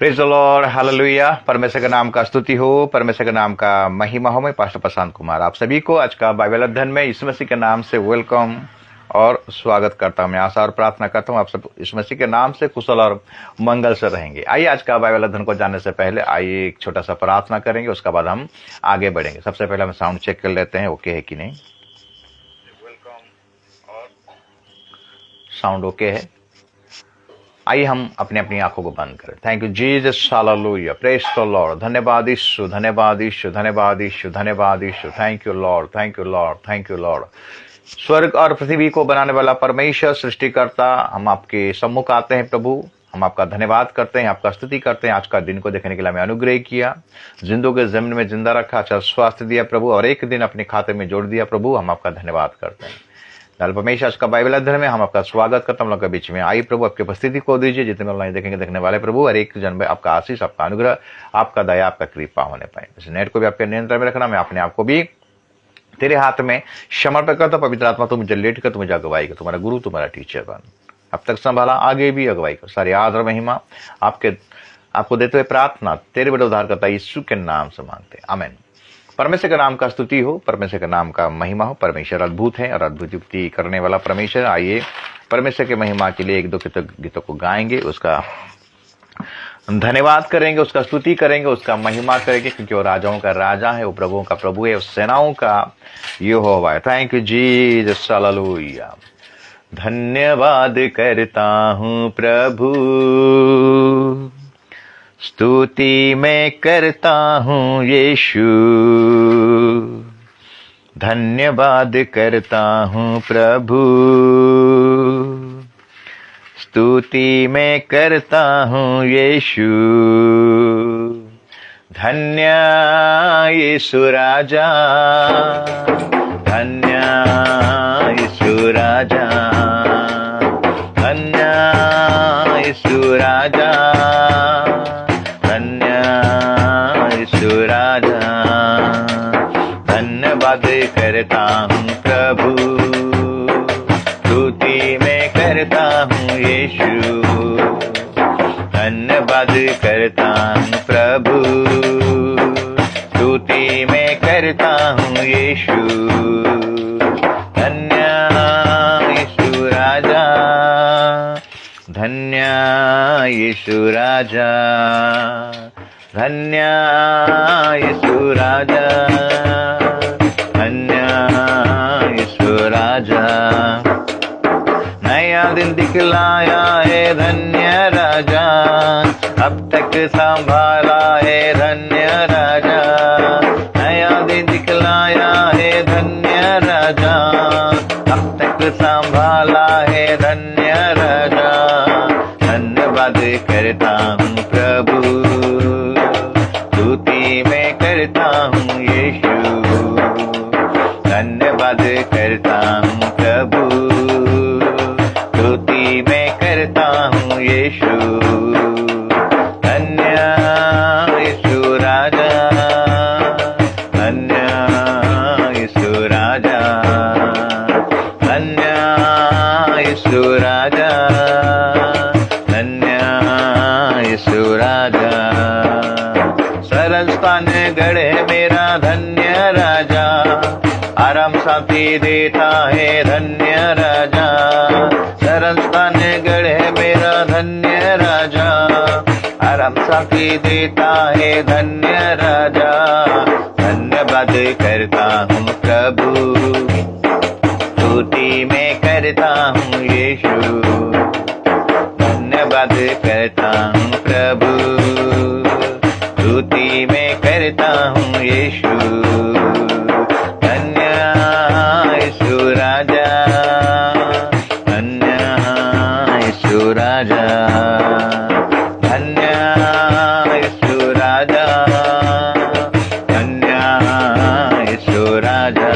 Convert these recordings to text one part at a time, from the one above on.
Praise the Lord, hallelujah. परमेश्वर के नाम का स्तुति हो, परमेश्वर के नाम का महिमा हो। मैं पास्टर प्रशांत कुमार आप सभी को आज का बाइबल अध्ययन में यीशु मसीह के नाम से वेलकम और स्वागत करता हूं। मैं आशा और प्रार्थना करता हूं आप सब यीशु मसीह के नाम से कुशल और मंगल से रहेंगे। आइए आज का बाइबल अध्ययन को जानने से पहले आइए एक छोटा सा प्रार्थना करेंगे, उसके बाद हम आगे बढ़ेंगे। सबसे पहले हम साउंड चेक कर लेते हैं, ओके है कि नहीं। वेलकम और साउंड ओके है। आइए हम अपनी अपनी आंखों को बंद करें। Thank you Jesus, hallelujah, praise the Lord. धन्यवाद यीशु, धन्यवाद यीशु, धन्यवाद यीशु, धन्यवाद यीशु। Thank you Lord, thank you Lord, thank you Lord. स्वर्ग और पृथ्वी को बनाने वाला परमेश्वर, सृष्टिकर्ता, हम आपके सम्मुख आते हैं प्रभु। हम आपका धन्यवाद करते हैं, आपका स्तुति करते हैं। आज का दिन को देखने के लिए हमें अनुग्रह किया, जिंदों के जमीन में जिंदा रखा, अच्छा स्वास्थ्य दिया प्रभु, और एक दिन अपने खाते में जोड़ दिया प्रभु। हम आपका धन्यवाद करते हैं। दल परमेश्वर आज का बाइबल अध्ययन में हम आपका स्वागत करते हैं। हम लोग के बीच में आई प्रभु, आपकी उपस्थिति को दीजिए। जितने ऑनलाइन देखेंगे देखने वाले प्रभु, हर एक जन में आपका आशीष, आपका अनुग्रह, आपका दया, आपका कृपा होने पाए। इस नेट को भी आपके नियंत्रण में रखना। मैं अपने आप को भी तेरे हाथ में समर्पण करता। पवित्र आत्मा तुम मुझे लेट कर, तुम मुझे अगुवाई कर। तुम्हारा गुरु, तुम्हारा टीचर बन, अब तक संभाला, आगे भी अगुवाई कर। सारी आदर महिमा आपको देते हुए प्रार्थना तेरे बड़े उद्धारकर्ता यीशु के नाम से मांगते, आमीन। परमेश्वर के नाम का स्तुति हो, परमेश्वर के नाम का महिमा हो। परमेश्वर अद्भुत है और अद्भुत युक्ति करने वाला परमेश्वर। आइए परमेश्वर के महिमा के लिए एक दो गीतों को गाएंगे, उसका धन्यवाद करेंगे, उसका स्तुति करेंगे, उसका महिमा करेंगे, क्योंकि वो राजाओं का राजा है, वो प्रभुओं का प्रभु है, वो सेनाओं का यहोवा है। Thank you Jesus, hallelujah. धन्यवाद करता हूँ प्रभु, स्तुति मैं करता हूँ यीशु। धन्यवाद करता हूँ प्रभु, स्तुति मैं करता हूँ यीशु। धन्य यीशु राजा, धन्य यीशु राजा, धन्य यीशु राजा, धन्य यीशु राजा। धन्यवाद करता हूँ प्रभु, स्तुति मैं करता हूँ यीशु। धन्यवाद करता हूँ प्रभु, स्तुति मैं करता हूँ यीशु। धन्य यीशु राजा, धन्य यीशु राजा, धन्य यीशु राजा, धन्य यीशु राजा। नया दिन दिखलाया है धन्य राजा, अब तक संभाला है धन्य राजा। नया दिन दिखलाया है धन्य राजा, अब तक संभाला है धन्य राजा। धन्यवाद करता हूँ प्रभु, स्तुति मैं करता हूँ यीशु। धन्यवाद करता हूँ प्रभु, स्तुति मैं करता हूँ यीशु। धन्य यीशु राजा, धन्य यीशु राजा, धन्य यीशु राजा, धन्य यीशु राजा। सरल स्थान गढ़े मेरा धन्य राजा, आराम साथी देता है धन्य राजा। सरल स्थान गढ़े मेरा धन्य राजा, आराम साथी देता है धन्य राजा। धन्यवाद करता हूँ प्रभु, स्तुति मैं करता हूँ यीशु। धन्यवाद करता हूँ प्रभु, स्तुति मैं करता हूँ यीशु। धन्य यीशु राजा, धन्य यीशु राजा, धन्य यीशु राजा, धन्य यीशु राजा।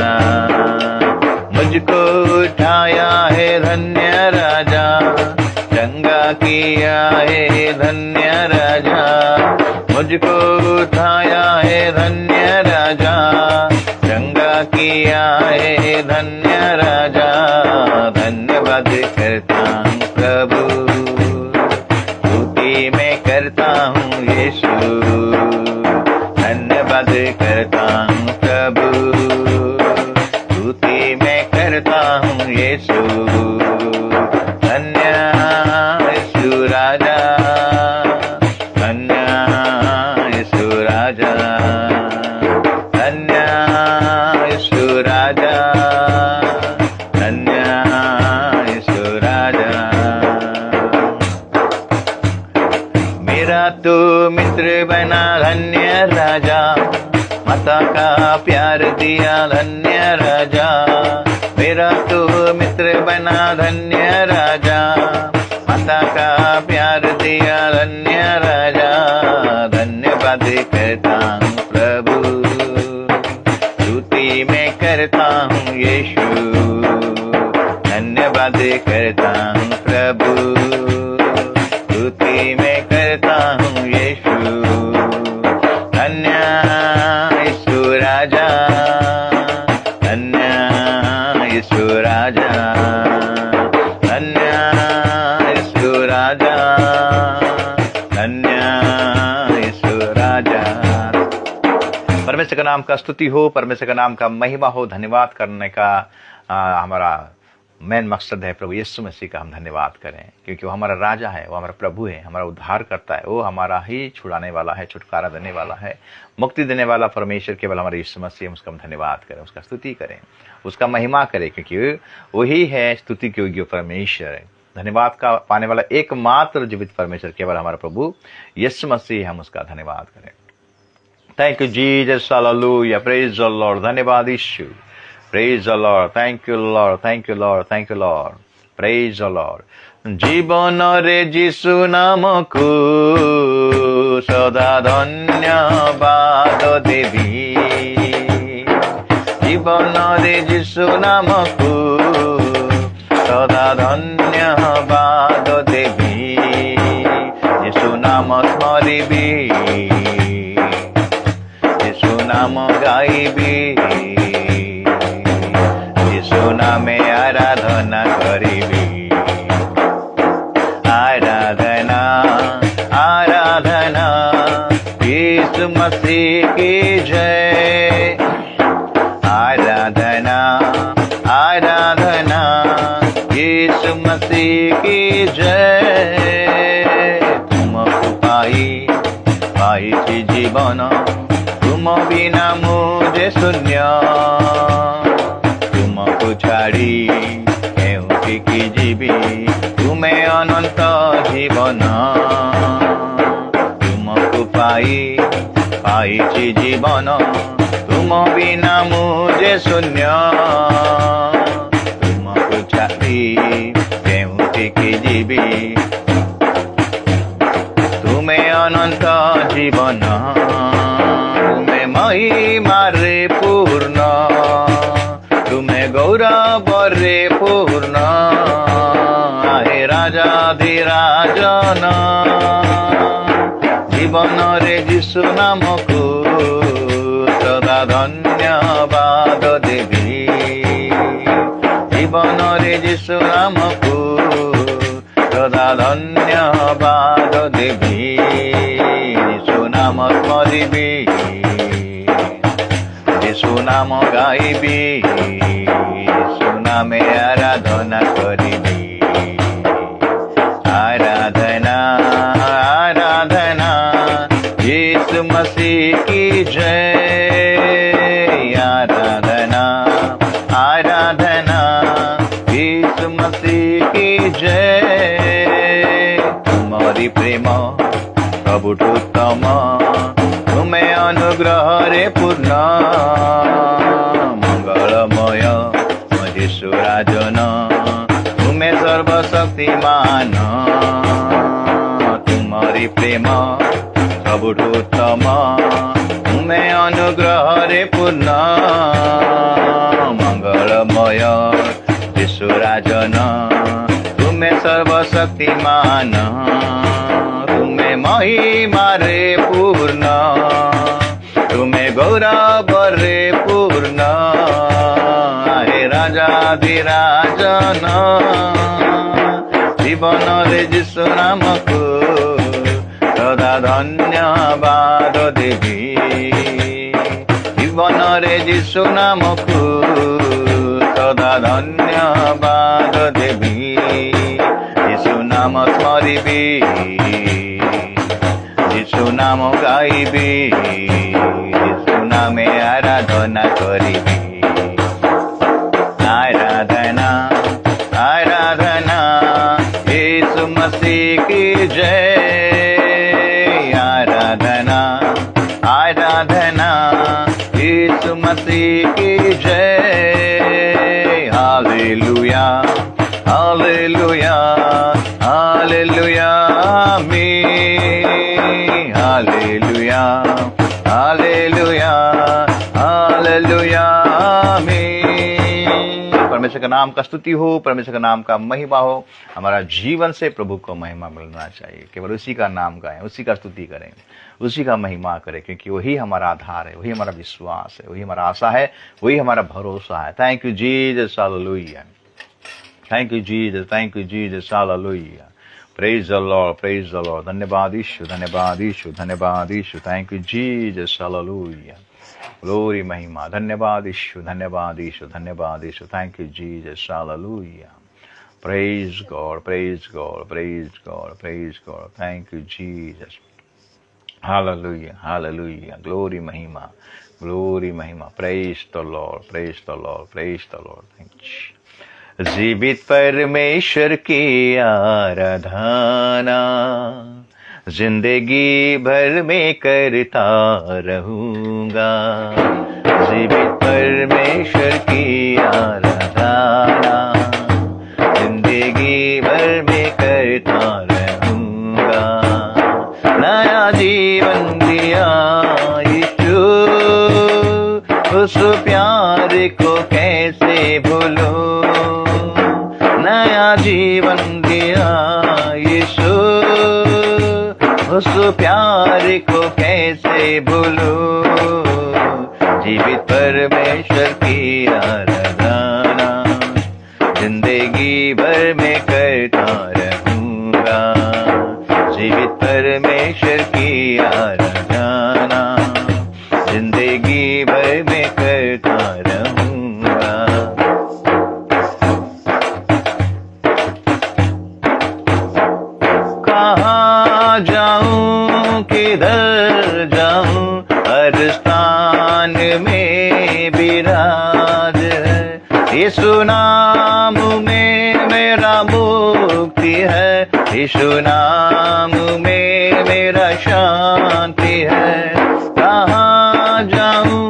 मुझको उठाया है धन्य राजा, चंगा किया है धन्य राजा। मुझको उठाया है धन्य राजा, चंगा किया है धन्य राजा। धन्यवाद करता हूँ प्रभु, स्तुति मैं कर करता हूँ यीशु, धन्यवाद करता हूँ प्रभु, स्तुति मैं करता हूँ यीशु, धन्य यीशु राजा, धन्य यीशु राजा, धन्य यीशु राजा, धन्य यीशु राजा। मेरा तो मित्र बना धन्य राजा, माता का प्यार दिया धन्य राजा, मेरा तो मित्र बना धन्य राजा, माता का प्यार दिया धन्य राजा, धन्यवाद करता हूँ प्रभु, स्तुति मैं करता हूँ यीशु, धन्यवाद करता हूँ प्रभु, स्तुति मैं करता हूँ यीशु, धन्य यीशु राजा, धन्य यीशु राजा, धन्य यीशु राजा, धन्य यीशु राजा। परमेश्वर का नाम का स्तुति हो, परमेश्वर का नाम का महिमा हो। धन्यवाद करने का हमारा मेन मकसद है प्रभु यीशु मसीह का हम धन्यवाद करें, क्योंकि वो हमारा राजा है, वो हमारा प्रभु है, हमारा उद्धार करता है, वो हमारा ही छुड़ाने वाला है, छुटकारा देने वाला है, मुक्ति देने वाला परमेश्वर केवल हमारे यीशु मसीह है। उसका हम धन्यवाद करें, उसका स्तुति करें, उसका महिमा करें, क्योंकि वही है स्तुति के योग्य परमेश्वर है। धन्यवाद का पाने वाला एकमात्र जीवित परमेश्वर केवल हमारा प्रभु यीशु मसीह, हम उसका धन्यवाद करें। Thank you Jesus, hallelujah, praise the Lord. धन्यवाद यीशु, praise the Lord, thank you Lord, thank you Lord, thank you Lord, praise the Lord. जीवन रे जीशु नामकु सदा धन्यवाद देवी, जीवन रे जीशु नामकु सदा धन्यवाद देवी, यीशु नाम स्मरिबी, यीशु नाम गाइबी, यीशु नामे आराधना करिबी, आराधना आराधना यीशु मसीह की जय, आराधना आराधना यीशु मसीह की जय। तुमको पाई जीवन, तुम बिना मुझे शून्य, तुमको छाड़ी केउठिकी जीवी, तुम्हें अनंत जीवन, तुमको पाइछि जीवन, तुम बिना मुझे शून्य, तुमको छाड़ी केउठिकी जीवी, तुम्हें अनंत जीवन, तुम्हें महिमा रे पूर्ण, तुम्हें गौरव रे पूर्ण, आहे राजाधिराजन, जीवन रे यीशु नामको सदा धन्यवाद देवी, जीवन रे यीशु नामको सदा धन्यवाद देवी, यीशु नाम स्मरिबी, यीशु नाम गाइबी, यीशु नामे आराधना करिबी, आराधना आराधना यीशु मसीह की जय, आराधना आराधना यीशु मसीह की जय। तुम्हारी प्रेम प्रभुतम, तुम्हें अनुग्रह रे पूर्ण, मंगलमय यीशु राजन, तुम्हें सर्वशक्तिमान, तुम्हारी प्रेम प्रभुतम, तुम्हें अनुग्रह रे पूर्ण, मंगलमय यीशु राजन, तुम्हें सर्वशक्तिमान, तुम्हें महिमा रे पूर्ण, तुम्हें गौरव रे पूर्ण, आहे राजाधिराजन, जीवन रे यीशु नामको सदा ସଦା ଧନ୍ୟବାଦ ଦେବି। ଜୀବନରେ ଯୀଶୁ ନାମକୁ ସଦା ଧନ୍ୟବାଦ ଦେବି। ଯୀଶୁ ନାମ ସ୍ମରିବି, ଯୀଶୁ ନାମ ଗାଇବି, ଯୀଶୁ ନାମେ ଆରାଧନା କରିବି। आराधना आराधना यीशु मसीह की जय। आराधना आराधना यीशु मसीह की जय। हालेलुया हालेलुया हालेलुया आमीन। हालेलुया हालेलुया हालेलुया आमीन। परमेश्वर का नाम का स्तुति हो, परमेश्वर का नाम का महिमा हो। हमारा जीवन से प्रभु को महिमा मिलना चाहिए। केवल उसी का नाम गाएं, उसी का स्तुति करें, उसी का महिमा करें, क्योंकि वही हमारा आधार है, वही हमारा विश्वास है, वही हमारा आशा है, वही हमारा भरोसा है। Thank you Jesus, hallelujah. Thank you Jesus, thank you Jesus, hallelujah. Praise the Lord, praise the Lord. धन्यवाद यीशु, धन्यवाद यीशु, धन्यवाद यीशु। Thank you Jesus, hallelujah. Glory महिमा। धन्यवाद यीशु, धन्यवाद यीशु, धन्यवाद यीशु। Thank you Jesus, hallelujah. Praise God, praise God, praise God, praise God. Thank you Jesus, hallelujah, hallelujah. Glory महिमा, ग्लोरी महिमा। Praise the Lord, praise the Lord, praise the Lord. Thank you. जीवित परमेश्वर की आराधना जिंदगी भर में करता रहूंगा। जीवित परमेश्वर की आराधना जिंदगी भर में करता रहूंगा। नया जीवन दिया यीशु, उस प्यार को कैसे भूलूं। नया जीवन दिया यीशु, उस प्यार को कैसे भूलूं। जीवित परमेश्वर की आराधना जिंदगी भर में करता रहूंगा। जीवित परमेश्वर की आराधना जिंदगी भर में करता रहूंगा। कहाँ जाऊं किधर जाऊं, हर स्थान में विराज है। यीशु नाम में मेरा मुक्ति है, यीशु नाम में मेरा शांति है। कहाँ जाऊं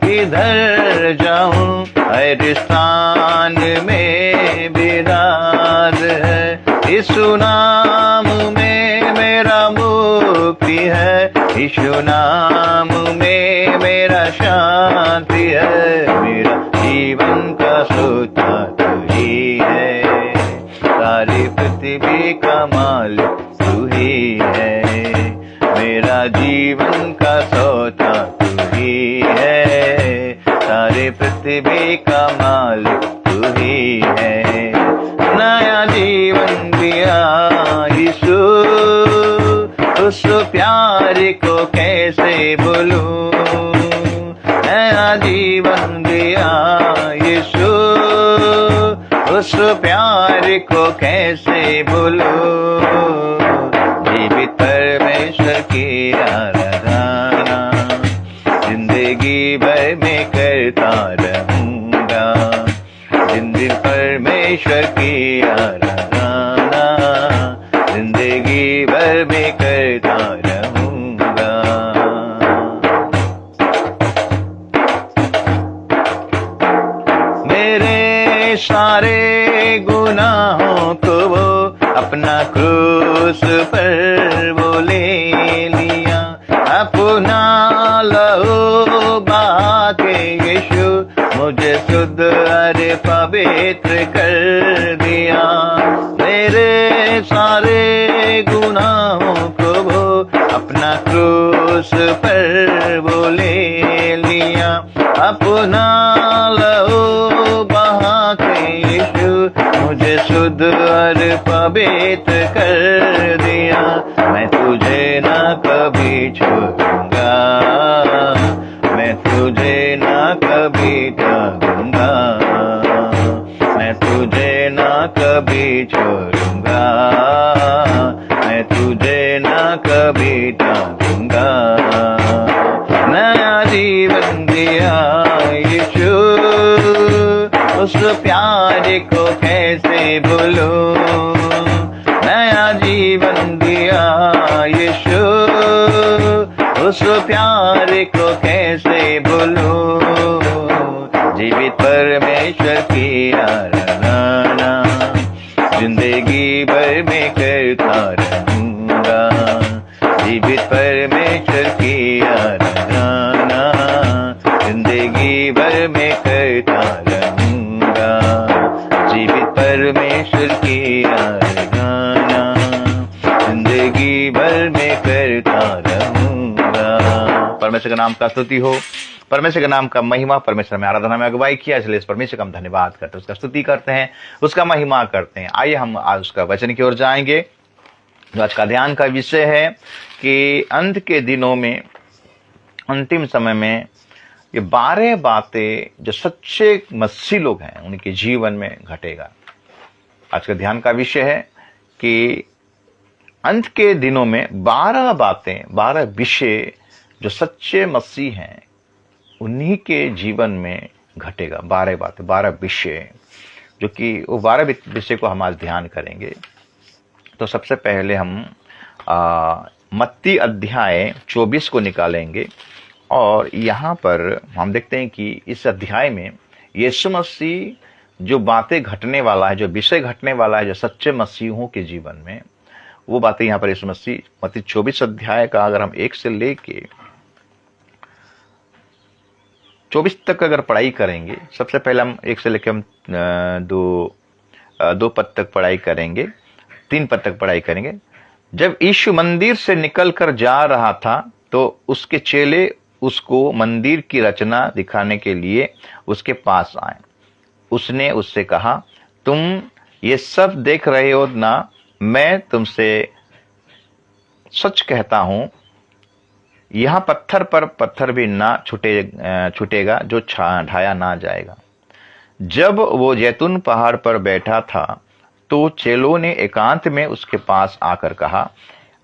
किधर जाऊं, हर स्थान में विराज है। यीशु नाम में मेरा मुक्ति है, यीशु नाम में मेरा शांति है। मेरा जीवन का सोता तू ही है, सारी पृथ्वी का मालिक तू ही है। मेरा जीवन का सोता तू ही है, सारे पृथ्वी का मालिक तू ही है। नया जीवन दिया यीशु, उस प्यार को कैसे भूलूं। नया जीवन दिया यीशु, उस प्यार को कैसे भूलूं। जीवित परमेश्वर की आराधना जिंदगी भर में करता रहूंगा। जिंदगी परमेश्वर की आराधना जिंदगी भर में करता रहूंगा। मेरे सारे गुनाहों को वो अपना क्रूस पर वो ले लिया। अपना लहू बहा के यीशु मुझे शुद्ध और पवित्र कर दिया। मेरे सारे गुनाहों को वो अपना क्रूस पर वो ले लिया। अपना लहू बहा के यीशु मुझे शुद्ध और पवित्र कर दिया। मैं तुझे न कभी छोड़ूंगा, मैं तुझे ना कभी त्यागूंगा, मैं तुझे ना कभी छोड़ूंगा, मैं तुझे ना कभी त्यागूंगा। नया जीवन दिया यीशु, उस प्यार को कैसे भूलूं, नया जीवन दिया यीशु, उस प्यार को कैसे भूलूं। जीवित परमेश्वर की आराधना जिंदगी भर में करता रहूंगा, जीवित परमेश्वर की आराधना जिंदगी भर में करता रहूंगा, जीवित परमेश्वर की आराधना जिंदगी भर में करता रहूंगा। परमेश्वर का नाम का स्तुति हो, परमेश्वर के नाम का महिमा। परमेश्वर में आराधना में अगुवाई किया, इसलिए इस परमेश्वर का हम धन्यवाद करते हैं, उसका स्तुति करते हैं, उसका महिमा करते हैं। आइए हम आज उसका वचन की ओर जाएंगे। जो आज का ध्यान का विषय है कि अंत के दिनों में, अंतिम समय में ये 12 बातें जो सच्चे मसीही लोग हैं उनके जीवन में घटेगा। आज का ध्यान का विषय है कि अंत के दिनों में 12 बातें, 12 विषय जो सच्चे मसीही हैं उन्हीं के जीवन में घटेगा। 12 बातें, 12 विषय, जो कि वो 12 विषय को हम आज ध्यान करेंगे। तो सबसे पहले हम मत्ती अध्याय 24 को निकालेंगे और यहाँ पर हम देखते हैं कि इस अध्याय में यीशु मसीह जो बातें घटने वाला है, जो विषय घटने वाला है, जो सच्चे मसीहों के जीवन में, वो बातें यहाँ पर यीशु मसीह मत्ती 24 अध्याय का अगर हम 1 से लेके 24 तक अगर पढ़ाई करेंगे, सबसे पहले हम 1 से लेकर हम दो पद तक पढ़ाई करेंगे, 3 पद तक पढ़ाई करेंगे। जब यीशु मंदिर से निकलकर जा रहा था तो उसके चेले उसको मंदिर की रचना दिखाने के लिए उसके पास आए। उसने उससे कहा, तुम ये सब देख रहे हो ना? मैं तुमसे सच कहता हूं, यहां पत्थर पर पत्थर भी ना छूटेगा जो ढाया ना जाएगा। जब वो जैतून पहाड़ पर बैठा था तो चेलों ने एकांत में उसके पास आकर कहा,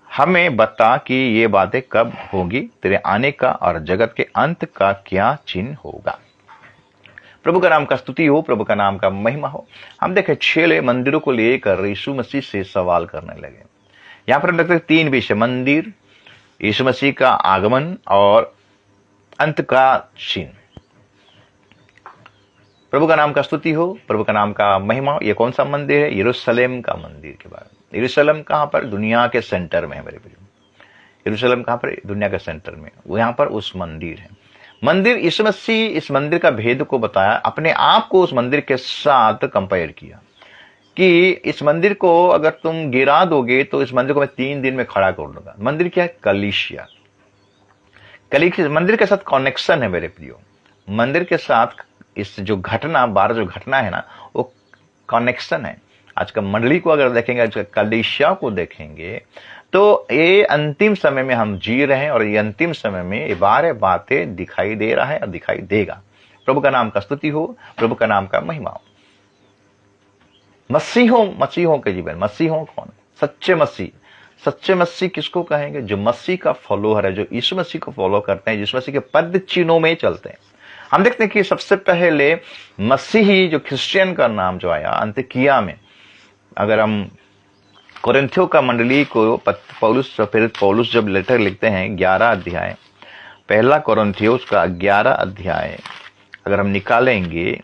हमें बता कि ये बातें कब होगी, तेरे आने का और जगत के अंत का क्या चिन्ह होगा। प्रभु का नाम का स्तुति हो, प्रभु का नाम का महिमा हो। हम देखें चेले मंदिरों को लेकर यीशु मसीह से सवाल करने लगे। यहां पर हम देखते 3 विषय, मंदिर, यीशु मसीह का आगमन और अंत का चिन्ह। प्रभु का नाम का स्तुति हो, प्रभु का नाम का महिमा। ये कौन सा मंदिर है? यरूशलेम का मंदिर के बारे में। यरूशलेम कहां पर? दुनिया के सेंटर में है मेरे प्रिय। यरूशलेम कहां पर? दुनिया के सेंटर में। वो यहां पर उस मंदिर है। मंदिर, यीशु मसीह इस मंदिर का भेद को बताया, अपने आप को उस मंदिर के साथ कंपेयर किया कि इस मंदिर को अगर तुम गिरा दोगे तो इस मंदिर को मैं 3 दिन में खड़ा कर दूंगा। मंदिर क्या है? कलीसिया। मंदिर के साथ कनेक्शन है मेरे प्रियो। मंदिर के साथ इस जो घटना, 12 जो घटना है ना, वो कनेक्शन है। आज का मंडली को अगर देखेंगे, आज का कलीसिया को देखेंगे, तो ये अंतिम समय में हम जी रहे हैं और ये अंतिम समय में ये 12 बातें दिखाई दे रहा है और दिखाई देगा। प्रभु का नाम का स्तुति हो, प्रभु का नाम का महिमा हो। मसीहों के जीवन, मसीहों कौन? सच्चे मसीह। सच्चे मसीह किसको कहेंगे? जो मसीह का फॉलोअर है, जो यीशु मसीह को फॉलो करते हैं, यीशु मसीह के पद चिन्हों में चलते हैं। हम देखते हैं कि सबसे पहले मसीही जो क्रिश्चियन का नाम जो आया अंतिकिया में, अगर हम कोरिन्थियों का मंडली को पौलुस जब लेटर लिखते हैं 11 अध्याय, पहला कोरिन्थियों का 11 अध्याय अगर हम निकालेंगे,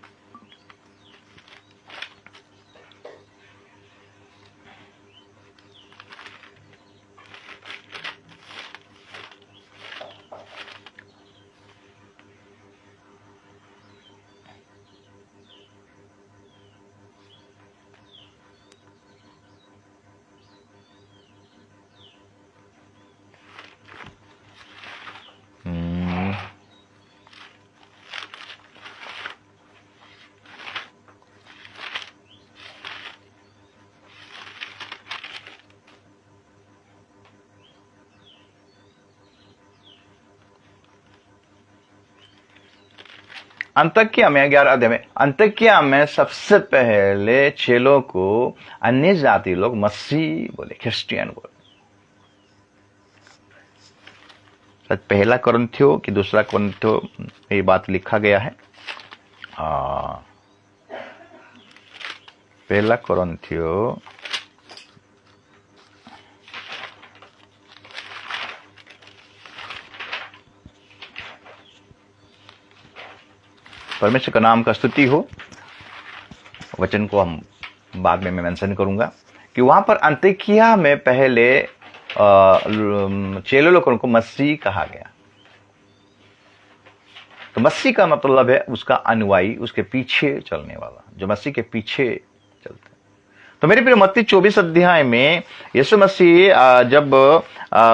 अंतकिया में 11 अध्याय में, अंतकिया में सबसे पहले चेलों को अन्य जाति लोग मसीह बोले, क्रिश्चियन बोले। पहला कोरिन्थियों कि दूसरा कोरिन्थियों में ये बात लिखा गया है। पहला कोरिन्थियों परमेश्वर का नाम का स्तुति हो। वचन को हम बाद में मैं मेंशन करूंगा कि वहां पर अंतकिया में पहले चेलों लोगों को मसीह कहा गया। तो मसीह का मतलब है उसका अनुयायी, उसके पीछे चलने वाला, जो मसीह के पीछे चलते। तो मेरे प्रिय मत्ती 24 अध्याय में यीशु मसीह जब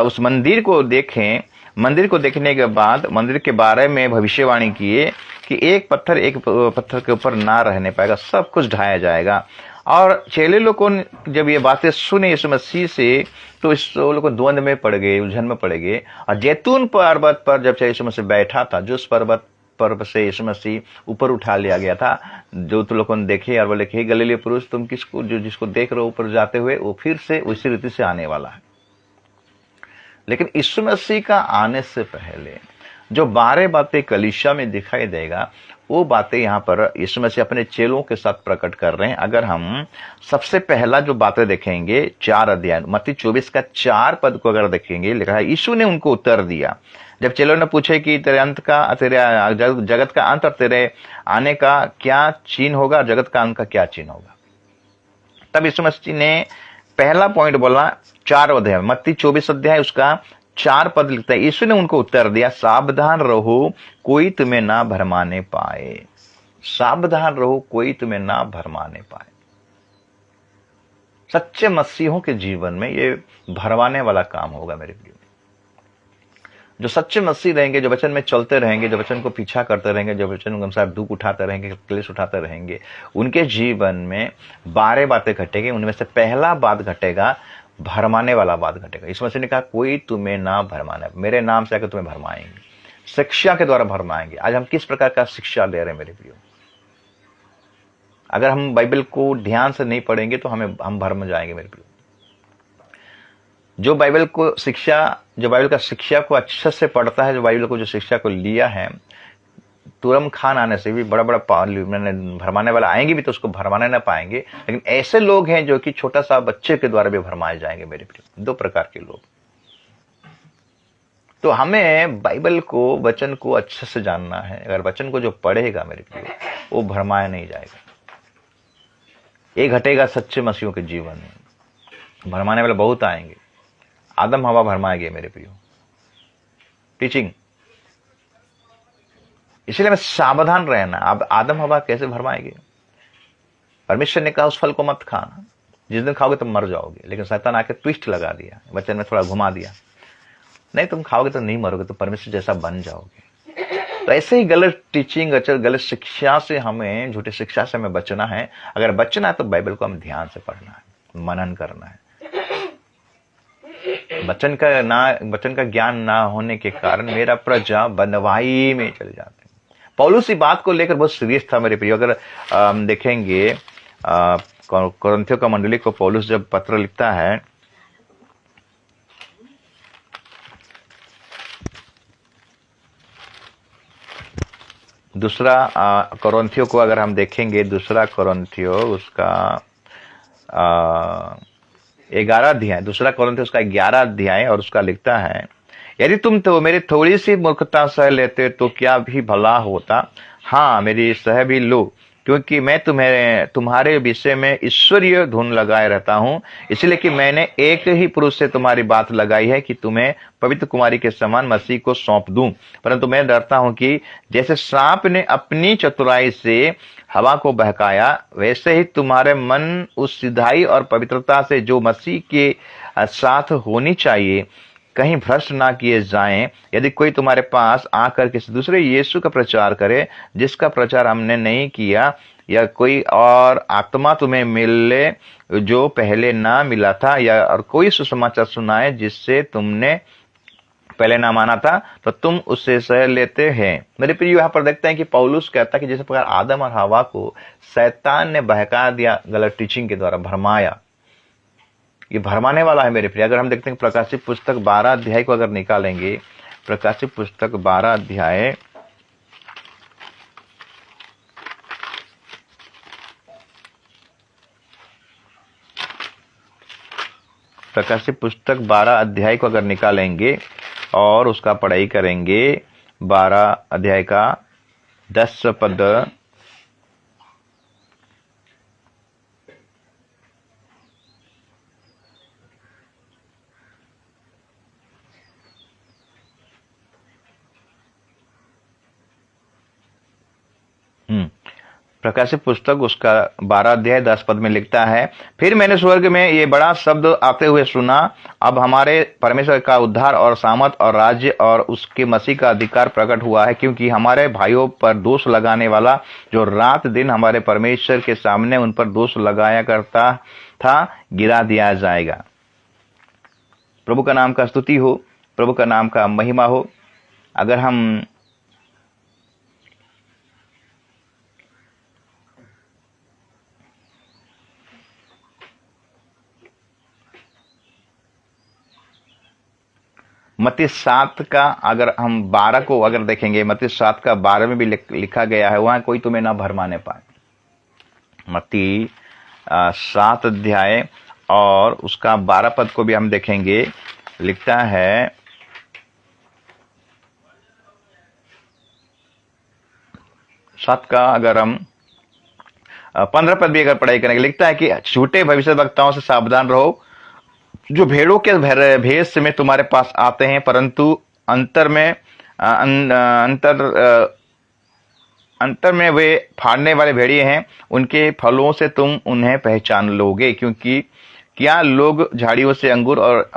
उस मंदिर को देखें, मंदिर को देखने के बाद मंदिर के बारे में भविष्यवाणी किए कि एक पत्थर के ऊपर ना रहने पाएगा, सब कुछ ढाया जाएगा। और चेले लोगों ने जब ये बातें सुने यीशु मसीह से, तो इस लोगों को द्वंद में पड़ गए, उलझन में पड़ गए। और जैतून पर्वत पर जब यीशु मसीह बैठा था, जो उस पर्वत पर से यीशु मसीह ऊपर उठा लिया गया था, जो तो लोगों ने देखे और बोले कि हे गलीली पुरुष, तुम किसको, जो जिसको देख रहे हो ऊपर जाते हुए, वो फिर से उसी रीति से आने वाला है। लेकिन यीशु मसीह का आने से पहले जो 12 बातें कलीसिया में दिखाई देगा, वो बातें यहाँ पर यीशु मसीह अपने चेलों के साथ प्रकट कर रहे हैं। अगर हम सबसे पहला जो बातें देखेंगे 4 अध्याय मत्ती 24 का 4 पद को अगर देखेंगे, लिखा है यीशु ने उनको उत्तर दिया, जब चेलों ने पूछे कि तेरे जगत का अंत और तेरे आने का क्या चिन्ह होगा, जगत का अंत का क्या चिन्ह होगा, तब यीशु मसीह ने पहला पॉइंट बोला 4 अध्याय मत्ती 24 अध्याय उसका 4 पद लिखता है, यीशु ने उनको उत्तर दिया, सावधान रहो कोई तुम्हें ना भरमाने पाए। सावधान रहो कोई तुम्हें ना भरमाने पाए। सच्चे मसीहों के जीवन में ये भरमाने वाला काम होगा मेरे प्रियो। जो सच्चे मसीह रहेंगे, जो वचन में चलते रहेंगे, जो वचन को पीछा करते रहेंगे, जो वचन के अनुसार दुख उठाते रहेंगे, क्लेश उठाते रहेंगे, उनके जीवन में 12 बातें घटेगी। उनमें से पहला बात घटेगा, भरमाने वाला बात घटेगा। इस मसीह ने कहा कोई तुम्हें ना भरमाने, मेरे नाम से आकर तुम्हें भरमाएंगे, शिक्षा के द्वारा भरमाएंगे। आज हम किस प्रकार का शिक्षा ले रहे हैं मेरे प्रियो? अगर हम बाइबल को ध्यान से नहीं पढ़ेंगे तो हम भरम जाएंगे मेरे प्रियो। जो बाइबल का शिक्षा को अच्छे से पढ़ता है, जो बाइबल को जो शिक्षा को लिया है, तुरम खान आने से भी बड़ा भरमाने वाला आएंगे भी तो उसको भरमाने ना पाएंगे। लेकिन ऐसे लोग हैं जो कि छोटा सा बच्चे के द्वारा भी भरमाए जाएंगे मेरे प्रिय। 2 प्रकार के लोग। तो हमें बाइबल को, वचन को अच्छे से जानना है। अगर वचन को जो पढ़ेगा मेरे प्रिय, वो भरमाया नहीं जाएगा। ये घटेगा सच्चे मसीहों के जीवन में। भरमाने वाले बहुत आएंगे। आदम हवा भरमाएंगे मेरे प्रियो। टीचिंग, इसलिए हमें सावधान रहना। अब आदम हवा कैसे भरमाएंगे? परमेश्वर ने कहा उस फल को मत खाना, जिस दिन खाओगे तुम मर जाओगे। लेकिन शैतान आके ट्विस्ट लगा दिया, वचन में थोड़ा घुमा दिया, नहीं तुम खाओगे तो नहीं मरोगे, तो परमेश्वर जैसा बन जाओगे। तो ऐसे ही गलत टीचिंग, गलत शिक्षा से हमें, झूठी शिक्षा से हमें बचना है। अगर बचना है तो बाइबल को हमें ध्यान से पढ़ना है, मनन करना है। वचन का ज्ञान ना होने के कारण मेरा प्रजा बनवाई में चले जाते हैं। पौलुस इस बात को लेकर बहुत सीरियस था मेरे प्रिय। अगर देखेंगे कोरिन्थियों का मंडली को पौलुस जब पत्र लिखता है, दूसरा कोरिन्थियों को अगर हम देखेंगे, दूसरा कोरिन्थियों उसका 11 अध्याय, दूसरा कोरिन्थियों उसका 11 अध्याय, और उसका लिखता है, यदि तुम तो मेरी थोड़ी सी मूर्खता सह लेते तो क्या भी भला होता। हाँ, मेरी सह भी लो, क्योंकि मैं तुम्हारे विषय में ईश्वरीय धुन लगाए रहता हूँ। इसलिए कि मैंने एक ही पुरुष से तुम्हारी बात लगाई है कि तुम्हें पवित्र कुमारी के समान मसीह को सौंप दूं। परंतु मैं डरता हूं कि जैसे सांप ने अपनी चतुराई से हवा को बहकाया, वैसे ही तुम्हारे मन उस सिधाई और पवित्रता से जो मसीह के साथ होनी चाहिए कहीं भ्रष्ट ना किए जाएं। यदि कोई तुम्हारे पास आकर किसी दूसरे यीशु का प्रचार करे जिसका प्रचार हमने नहीं किया, या कोई और आत्मा तुम्हें मिले जो पहले ना मिला था, या और कोई सुसमाचार सुनाए जिससे तुमने पहले ना माना था तो तुम उससे सह लेते हैं। मेरे प्रिय, यहाँ पर देखते हैं कि पौलुस कहता है कि जिस प्रकार आदम और हवा को शैतान ने बहका दिया, गलत टीचिंग के द्वारा भरमाया, ये भरमाने वाला है मेरे प्रिय। अगर हम देखते हैं प्रकाशित पुस्तक 12 अध्याय को अगर निकालेंगे, प्रकाशित पुस्तक 12 अध्याय प्रकाशित पुस्तक 12 अध्याय को अगर निकालेंगे और उसका पढ़ाई करेंगे, 12 अध्याय का 10 पद, प्रकाशित पुस्तक उसका 12 अध्याय 10 पद में लिखता है, फिर मैंने स्वर्ग में ये बड़ा शब्द आते हुए सुना, अब हमारे परमेश्वर का उद्धार और सामर्थ और राज्य और उसके मसीह का अधिकार प्रकट हुआ है, क्योंकि हमारे भाइयों पर दोष लगाने वाला जो रात दिन हमारे परमेश्वर के सामने उन पर दोष लगाया करता था, गिरा दिया जाएगा। प्रभु का नाम का स्तुति हो, प्रभु का नाम का महिमा हो। अगर हम मत्ती 7 का अगर हम 12 को अगर देखेंगे, मत्ती 7 का 12 में भी लिखा गया है, वहां कोई तुम्हें ना भरमाने पाए। मत्ती 7 अध्याय और उसका 12 पद को भी हम देखेंगे, लिखता है, सात का अगर हम 15 पद भी अगर पढ़ाई करेंगे, लिखता है कि झूठे भविष्यवक्ताओं से सावधान रहो, जो भेड़ों के भेष में तुम्हारे पास आते हैं, परंतु अंतर में वे फाड़ने वाले भेड़िए हैं। उनके फलों से तुम उन्हें पहचान लोगे, क्योंकि क्या लोग झाड़ियों से अंगूर और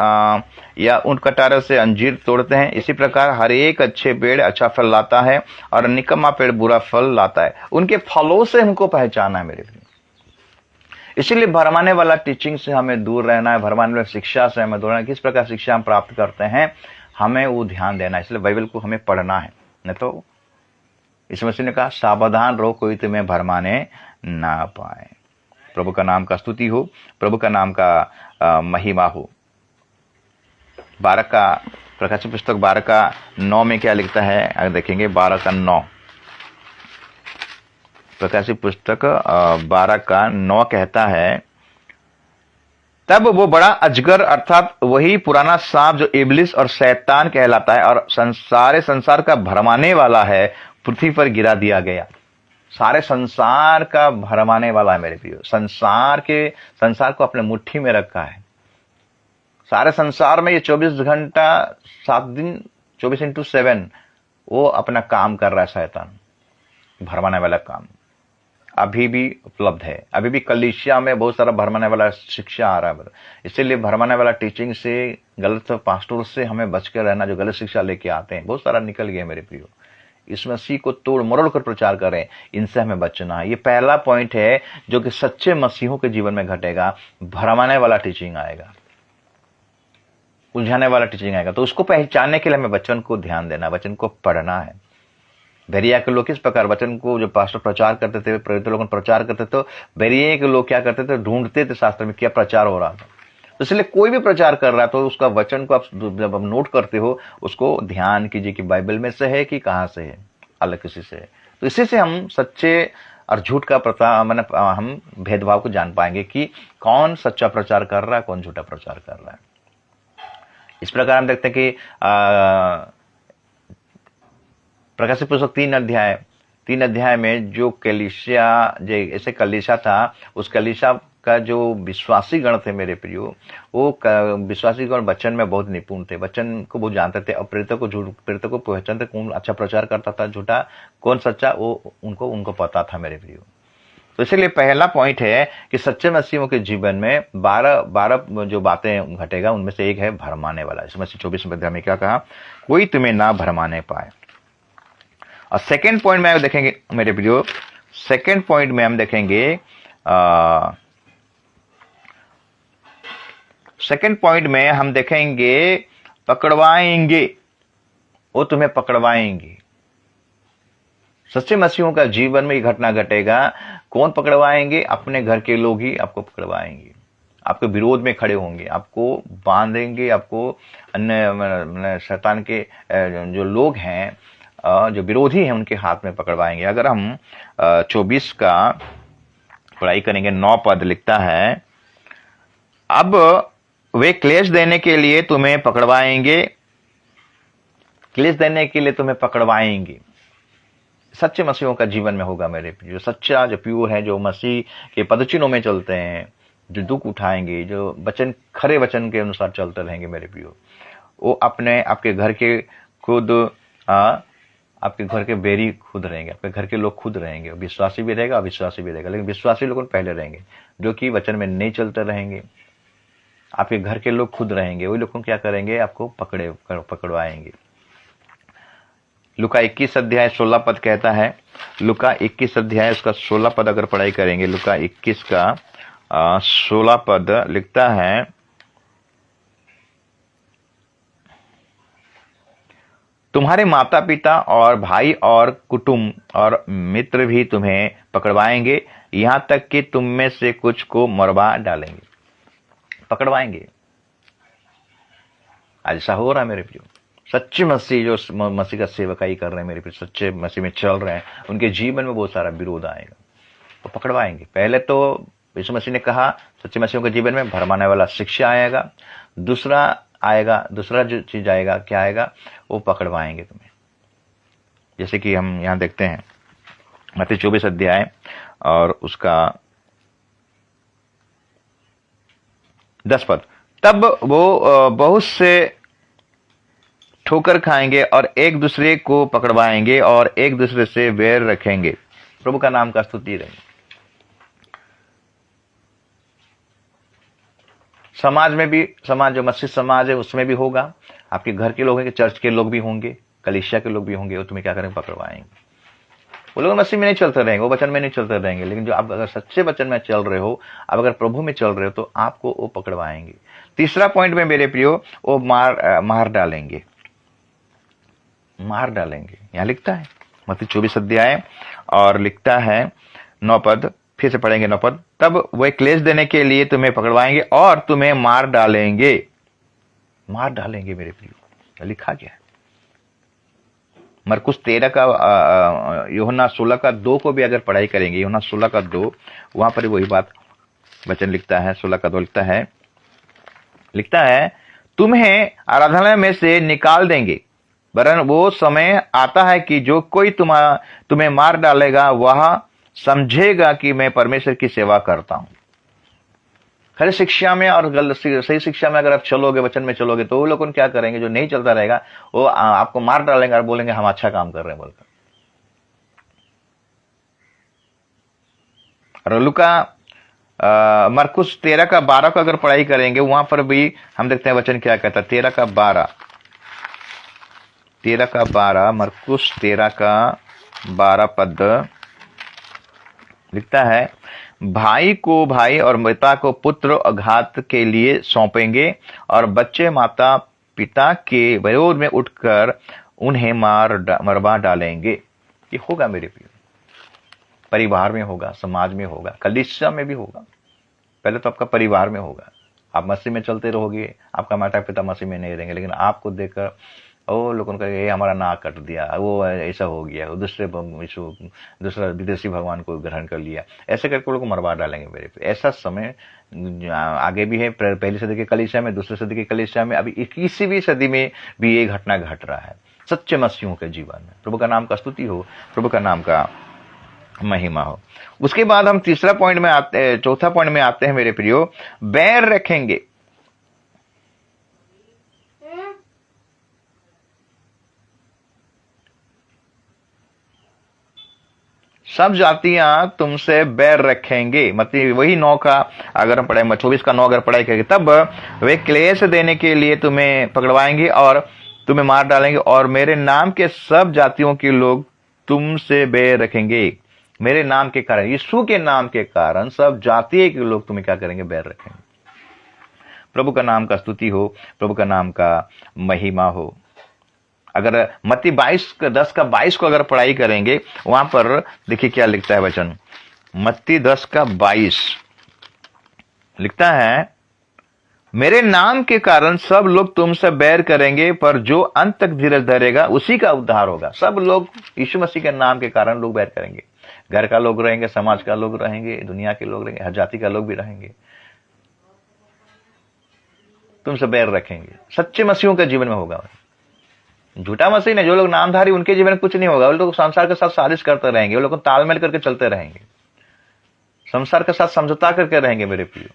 या उन कटारों से अंजीर तोड़ते हैं, इसी प्रकार हर एक अच्छे पेड़ अच्छा फल लाता है और निकम्मा पेड़ बुरा फल लाता है। उनके फलों से हमको पहचाना है मेरे लिए। इसीलिए भरमाने वाला टीचिंग से हमें दूर रहना है, भरमाने वाली शिक्षा से हमें दूर रहना है। किस प्रकार शिक्षा हम प्राप्त करते हैं, हमें वो ध्यान देना है। इसलिए बाइबल को हमें पढ़ना है। नहीं तो इस मसीह ने कहा, सावधान रहो कोई तुम्हें भरमाने ना पाए। प्रभु का नाम का स्तुति हो, प्रभु का नाम का महिमा हो। 12 का प्रकाशित पुस्तक 12 का 9 में क्या लिखता है, अगर देखेंगे 12 का 9, प्रकाशित पुस्तक 12 का 9 कहता है, तब वो बड़ा अजगर अर्थात वही पुराना सांप जो इब्लिस और शैतान कहलाता है और सारे संसार का भरमाने वाला है, पृथ्वी पर गिरा दिया गया। सारे संसार का भरमाने वाला है मेरे प्रियो। संसार को अपने मुट्ठी में रखा है। सारे संसार में ये 24 घंटा 7 दिन 24x7 वो अपना काम कर रहा है। शैतान भरमाने वाला काम अभी भी उपलब्ध है। अभी भी कलीसिया में बहुत सारा भरमाने वाला शिक्षा आ रहा है। इसीलिए भरमाने वाला टीचिंग से, गलत पास्टर से हमें बच कर रहना, जो गलत शिक्षा लेके आते हैं। बहुत सारा निकल गया मेरे प्रियो। इस मसीह को तोड़ मरोड़ कर प्रचार करें, इनसे हमें बचना है। ये पहला पॉइंट है जो कि सच्चे मसीहों के जीवन में घटेगा। भरमाने वाला टीचिंग आएगा, उलझाने वाला टीचिंग आएगा। तो उसको पहचानने के लिए हमें वचन को ध्यान देना, वचन को पढ़ना है। बेरिया के लोग किस प्रकार वचन को, जो पास्टर प्रचार करते थे, प्रेरित लोगों प्रचार करते थे, बेरिया के लोग क्या करते थे, ढूंढते थे शास्त्र में क्या प्रचार हो रहा था। तो इसलिए कोई भी प्रचार कर रहा है तो उसका वचन को आप जब आप नोट करते हो, उसको ध्यान कीजिए कि बाइबल में से है कि कहाँ से है, अलग किसी से है। तो इसी से हम सच्चे और झूठ का हम भेदभाव को जान पाएंगे कि कौन सच्चा प्रचार कर रहा है, कौन झूठा प्रचार कर रहा है। इस प्रकार हम देखते हैं कि प्रकाशित पुस्तक 3 अध्याय में जो कलीसिया, जो ऐसे कलीसिया था, उस कलीसिया का जो विश्वासी गण थे मेरे प्रियो, वो विश्वासी गण वचन में बहुत निपुण थे, वचन को बहुत जानते थे। और प्रेरितों को पहचानते कौन अच्छा प्रचार करता था, झूठा कौन सच्चा, वो उनको पता था मेरे प्रियो। तो इसलिए पहला पॉइंट है कि सच्चे मसीहों के जीवन में 12 जो बातें घटेगा, उनमें से एक है भरमाने वाला। इसमें से 24 अध्याय में क्या कहा, कोई तुम्हें ना भरमाने पाए। और सेकेंड पॉइंट में देखेंगे मेरे प्रियो, सेकेंड पॉइंट में हम देखेंगे, सेकेंड पॉइंट में हम देखेंगे पकड़वाएंगे। वो तुम्हें पकड़वाएंगे। सच्चे मसीहों का जीवन में ये घटना घटेगा। कौन पकड़वाएंगे? अपने घर के लोग ही आपको पकड़वाएंगे, आपके विरोध में खड़े होंगे, आपको बांधेंगे, आपको अन्य शैतान के जो लोग हैं, जो विरोधी हैं, उनके हाथ में पकड़वाएंगे। अगर हम 24 का पढ़ाई करेंगे, 9 पद लिखता है, अब वे क्लेश देने के लिए तुम्हें पकड़वाएंगे, क्लेश देने के लिए तुम्हें पकड़वाएंगे। सच्चे मसीहों का जीवन में होगा मेरे, जो सच्चा, जो प्योर है, जो मसीह के पदचिन्हों में चलते हैं, जो दुख उठाएंगे, जो वचन, खरे वचन के अनुसार चलते रहेंगे मेरे प्रियो, वो अपने आपके घर के खुद आपके घर के बेरी खुद रहेंगे, आपके घर के लोग खुद रहेंगे। विश्वासी भी रहेगा, अविश्वासी भी रहेगा, लेकिन विश्वासी लोग पहले रहेंगे, जो कि वचन में नहीं चलते रहेंगे। आपके घर के लोग खुद रहेंगे, वही लोग क्या करेंगे? आपको पकड़वाएंगे। लुका 21 अध्याय 16 पद कहता है, लुका 21 अध्याय उसका 16 पद अगर पढ़ाई करेंगे, लुका 21 का 16 पद लिखता है, तुम्हारे माता पिता और भाई और कुटुंब और मित्र भी तुम्हें पकड़वाएंगे, यहां तक कि तुम में से कुछ को मरवा डालेंगे। पकड़वाएंगे। आज ऐसा हो रहा है मेरे प्रियो। सच्चे मसीह जो मसीह का सेवकाई कर रहे हैं मेरे प्रियो, सच्चे मसीह में चल रहे हैं, उनके जीवन में बहुत सारा विरोध आएगा, तो पकड़वाएंगे। पहले तो यीशु मसीह ने कहा सच्चे मसीहों के जीवन में भरमाने वाला शिक्षा आएगा। दूसरा जो चीज आएगा, क्या आएगा? वो पकड़वाएंगे तुम्हें। जैसे कि हम यहां देखते हैं मत्ती 24 अध्याय और उसका 10 पद, तब वो बहुत से ठोकर खाएंगे और एक दूसरे को पकड़वाएंगे और एक दूसरे से बैर रखेंगे। प्रभु का नाम का स्तुति रहे। समाज में भी, समाज जो मसीह समाज है उसमें भी होगा। आपके घर के लोग हैं, चर्च के लोग भी होंगे, कलीसिया के लोग भी होंगे, वो तुम्हें क्या करेंगे? पकड़वाएंगे। वो लोग मसीह में नहीं चलते रहेंगे, वो वचन में नहीं चलते रहेंगे, लेकिन जो आप अगर सच्चे वचन में चल रहे हो, आप अगर प्रभु में चल रहे हो, तो आपको वो पकड़वाएंगे। तीसरा पॉइंट में मेरे प्रियो, वो मार डालेंगे। मार डालेंगे, यहां लिखता है मत्ती 24 अध्याय और लिखता है 9 पद, फिर से पढ़ेंगे 9 पद, तब वे क्लेश देने के लिए तुम्हें पकड़वाएंगे और तुम्हें मार डालेंगे। मार डालेंगे मेरे प्रियो, लिखा गया है। मरकुस 13 का यूहन्ना 16 का 2 को भी अगर पढ़ाई करेंगे, यूहन्ना 16 का 2, वहां पर वही बात वचन लिखता है। 16 का 2 लिखता है तुम्हें आराधनालय में से निकाल देंगे, वरन वो समय आता है कि जो कोई तुम्हें मार डालेगा वह समझेगा कि मैं परमेश्वर की सेवा करता हूं। खरी शिक्षा में और सही शिक्षा में अगर आप चलोगे, वचन में चलोगे, तो वो लोग क्या करेंगे? जो नहीं चलता रहेगा वो आपको मार डालेंगे और बोलेंगे हम अच्छा काम कर रहे हैं बोलकर। और लुका मरकुस 13 का 12 का अगर पढ़ाई करेंगे, वहां पर भी हम देखते हैं वचन क्या कहता है। 13 का 12 मरकुस 13 का 12 पद लिखता है, भाई को भाई और पिता को पुत्र अघात के लिए सौंपेंगे और बच्चे माता पिता के विरोध में उठकर उन्हें मरवा डालेंगे। ये होगा मेरे प्रिय, परिवार में होगा, समाज में होगा, कलीसिया में भी होगा। पहले तो आपका परिवार में होगा। आप मसीह में चलते रहोगे, आपका माता पिता मसीह में नहीं रहेंगे, लेकिन आपको देखकर वो लोगों का ये हमारा नाक कट दिया, वो ऐसा हो गया, वो दूसरा विदेशी भगवान को ग्रहण कर लिया, ऐसे करके लोग मरवा डालेंगे मेरे पे। ऐसा समय आगे भी है, पहली सदी के कलीसिया में, दूसरी सदी के कलीसिया में, अभी 21वीं सदी में भी ये घटना घट रहा है सच्चे मसीहों के जीवन में। प्रभु का नाम का स्तुति हो, प्रभु का नाम का महिमा हो। उसके बाद हम चौथा पॉइंट में आते हैं मेरे प्रियो, बैर रखेंगे। सब जातियां तुमसे बैर रखेंगे। मतलब वही 9 का अगर हम पढ़ाई, 24 का 9 अगर पढ़ाई करेंगे, तब वे क्लेश देने के लिए तुम्हें पकड़वाएंगे और तुम्हें मार डालेंगे, और मेरे नाम के सब जातियों के लोग तुमसे बैर रखेंगे। मेरे नाम के कारण, यीशु के नाम के कारण सब जातीय के लोग तुम्हें क्या करेंगे? बैर रखेंगे। प्रभु का नाम का स्तुति हो, प्रभु का नाम का महिमा हो। अगर मत्ती 10 का अगर पढ़ाई करेंगे, वहां पर देखिए क्या लिखता है वचन। मत्ती 10:22 लिखता है, मेरे नाम के कारण सब लोग तुमसे बैर करेंगे, पर जो अंत तक धीरज धरेगा उसी का उद्धार होगा। सब लोग यीशु मसीह के नाम के कारण लोग बैर करेंगे। घर का लोग रहेंगे, समाज का लोग रहेंगे, दुनिया के लोग रहेंगे, हर जाति का लोग भी रहेंगे, तुमसे बैर रखेंगे। सच्चे मसीहों के जीवन में होगा। झूठा मसीह ने, जो लोग नामधारी, उनके जीवन में कुछ नहीं होगा। वो लोग संसार के साथ साजिश करते रहेंगे, वो लोग तालमेल करके चलते रहेंगे, संसार के साथ समझौता करके रहेंगे मेरे प्रियो।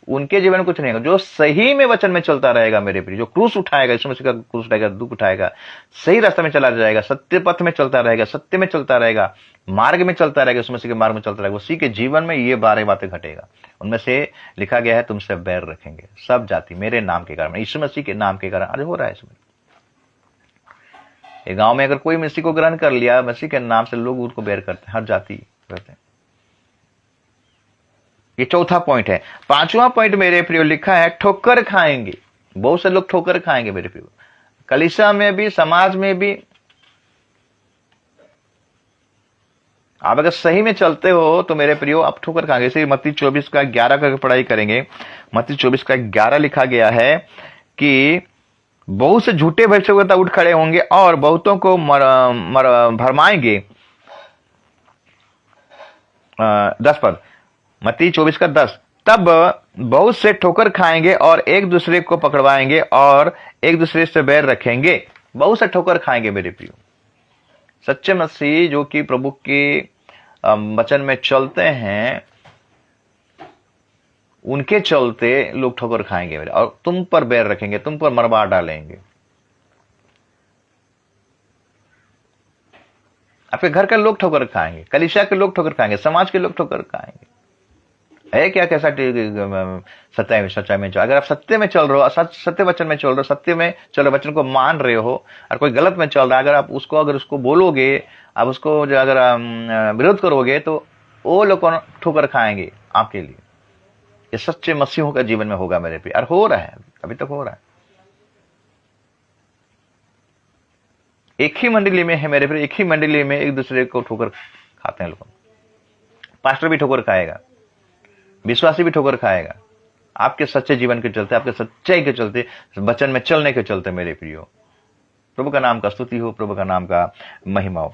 उनके जीवन में कुछ नहीं होगा। जो सही में वचन में चलता रहेगा मेरे प्रिय, जो क्रूस उठाएगा, यीशु मसीह का क्रूस उठाएगा, दुख उठाएगा, सही रास्ते में चला जाएगा, सत्य पथ में चलता रहेगा, सत्य में चलता रहेगा, मार्ग में चलता रहेगा, यीशु मसीह के मार्ग में चलता रहेगा, उसी के जीवन में ये 12 बातें घटेगा। उनमें से लिखा गया है, तुमसे बैर रखेंगे सब जाति मेरे नाम के कारण, यीशु मसीह के नाम के कारण। आज हो रहा है इसमें। ये गांव में अगर कोई मसीह को ग्रहण कर लिया, मसीह के नाम से लोग उनको बैर करते हैं, हर जाति करते हैं। ये चौथा पॉइंट है। पांचवा पॉइंट मेरे प्रियो लिखा है, ठोकर खाएंगे। बहुत से लोग ठोकर खाएंगे मेरे प्रियो, कलीसिया में भी, समाज में भी। आप अगर सही में चलते हो तो मेरे प्रियो आप ठोकर खाएंगे। इसे मत्ती 24:11 का पढ़ाई करेंगे। मत्ती 24:11 लिखा गया है कि बहुत से झूठे भविष्यवक्ता उठ खड़े होंगे और बहुतों को भरमाएंगे। 10 पद, मत्ती 24:10, तब बहुत से ठोकर खाएंगे और एक दूसरे को पकड़वाएंगे और एक दूसरे से बैर रखेंगे। बहुत से ठोकर खाएंगे मेरे प्रियो। सच्चे मसीह जो कि प्रभु के वचन में चलते हैं, उनके चलते लोग ठोकर खाएंगे मेरे, और तुम पर बैर रखेंगे, तुम पर मरवा डालेंगे। आपके घर के लोग ठोकर खाएंगे, कलीसिया के लोग ठोकर खाएंगे, समाज के लोग ठोकर खाएंगे। है क्या कैसा सच्चाई में चल, अगर आप सत्य में चल रहे हो, सत्य वचन में चल रहे हो, सत्य में चलो, वचन को मान रहे हो, और कोई गलत में चल रहा है, अगर आप उसको बोलोगे, आप उसको अगर विरोध करोगे, तो वो लोग ठोकर खाएंगे आपके लिए। ये सच्चे मसीहों का जीवन में होगा मेरे पे, और हो रहा है, अभी तक हो रहा है। एक ही मंडली में है मेरे पे, एक ही मंडली में एक दूसरे को ठोकर खाते हैं लोग। पास्टर भी ठोकर खाएगा, विश्वासी भी ठोकर खाएगा, आपके सच्चे जीवन के चलते, आपके सच्चाई के चलते, वचन में चलने के चलते मेरे प्रियो। प्रभु का नाम का स्तुति हो, प्रभु का नाम का महिमा हो।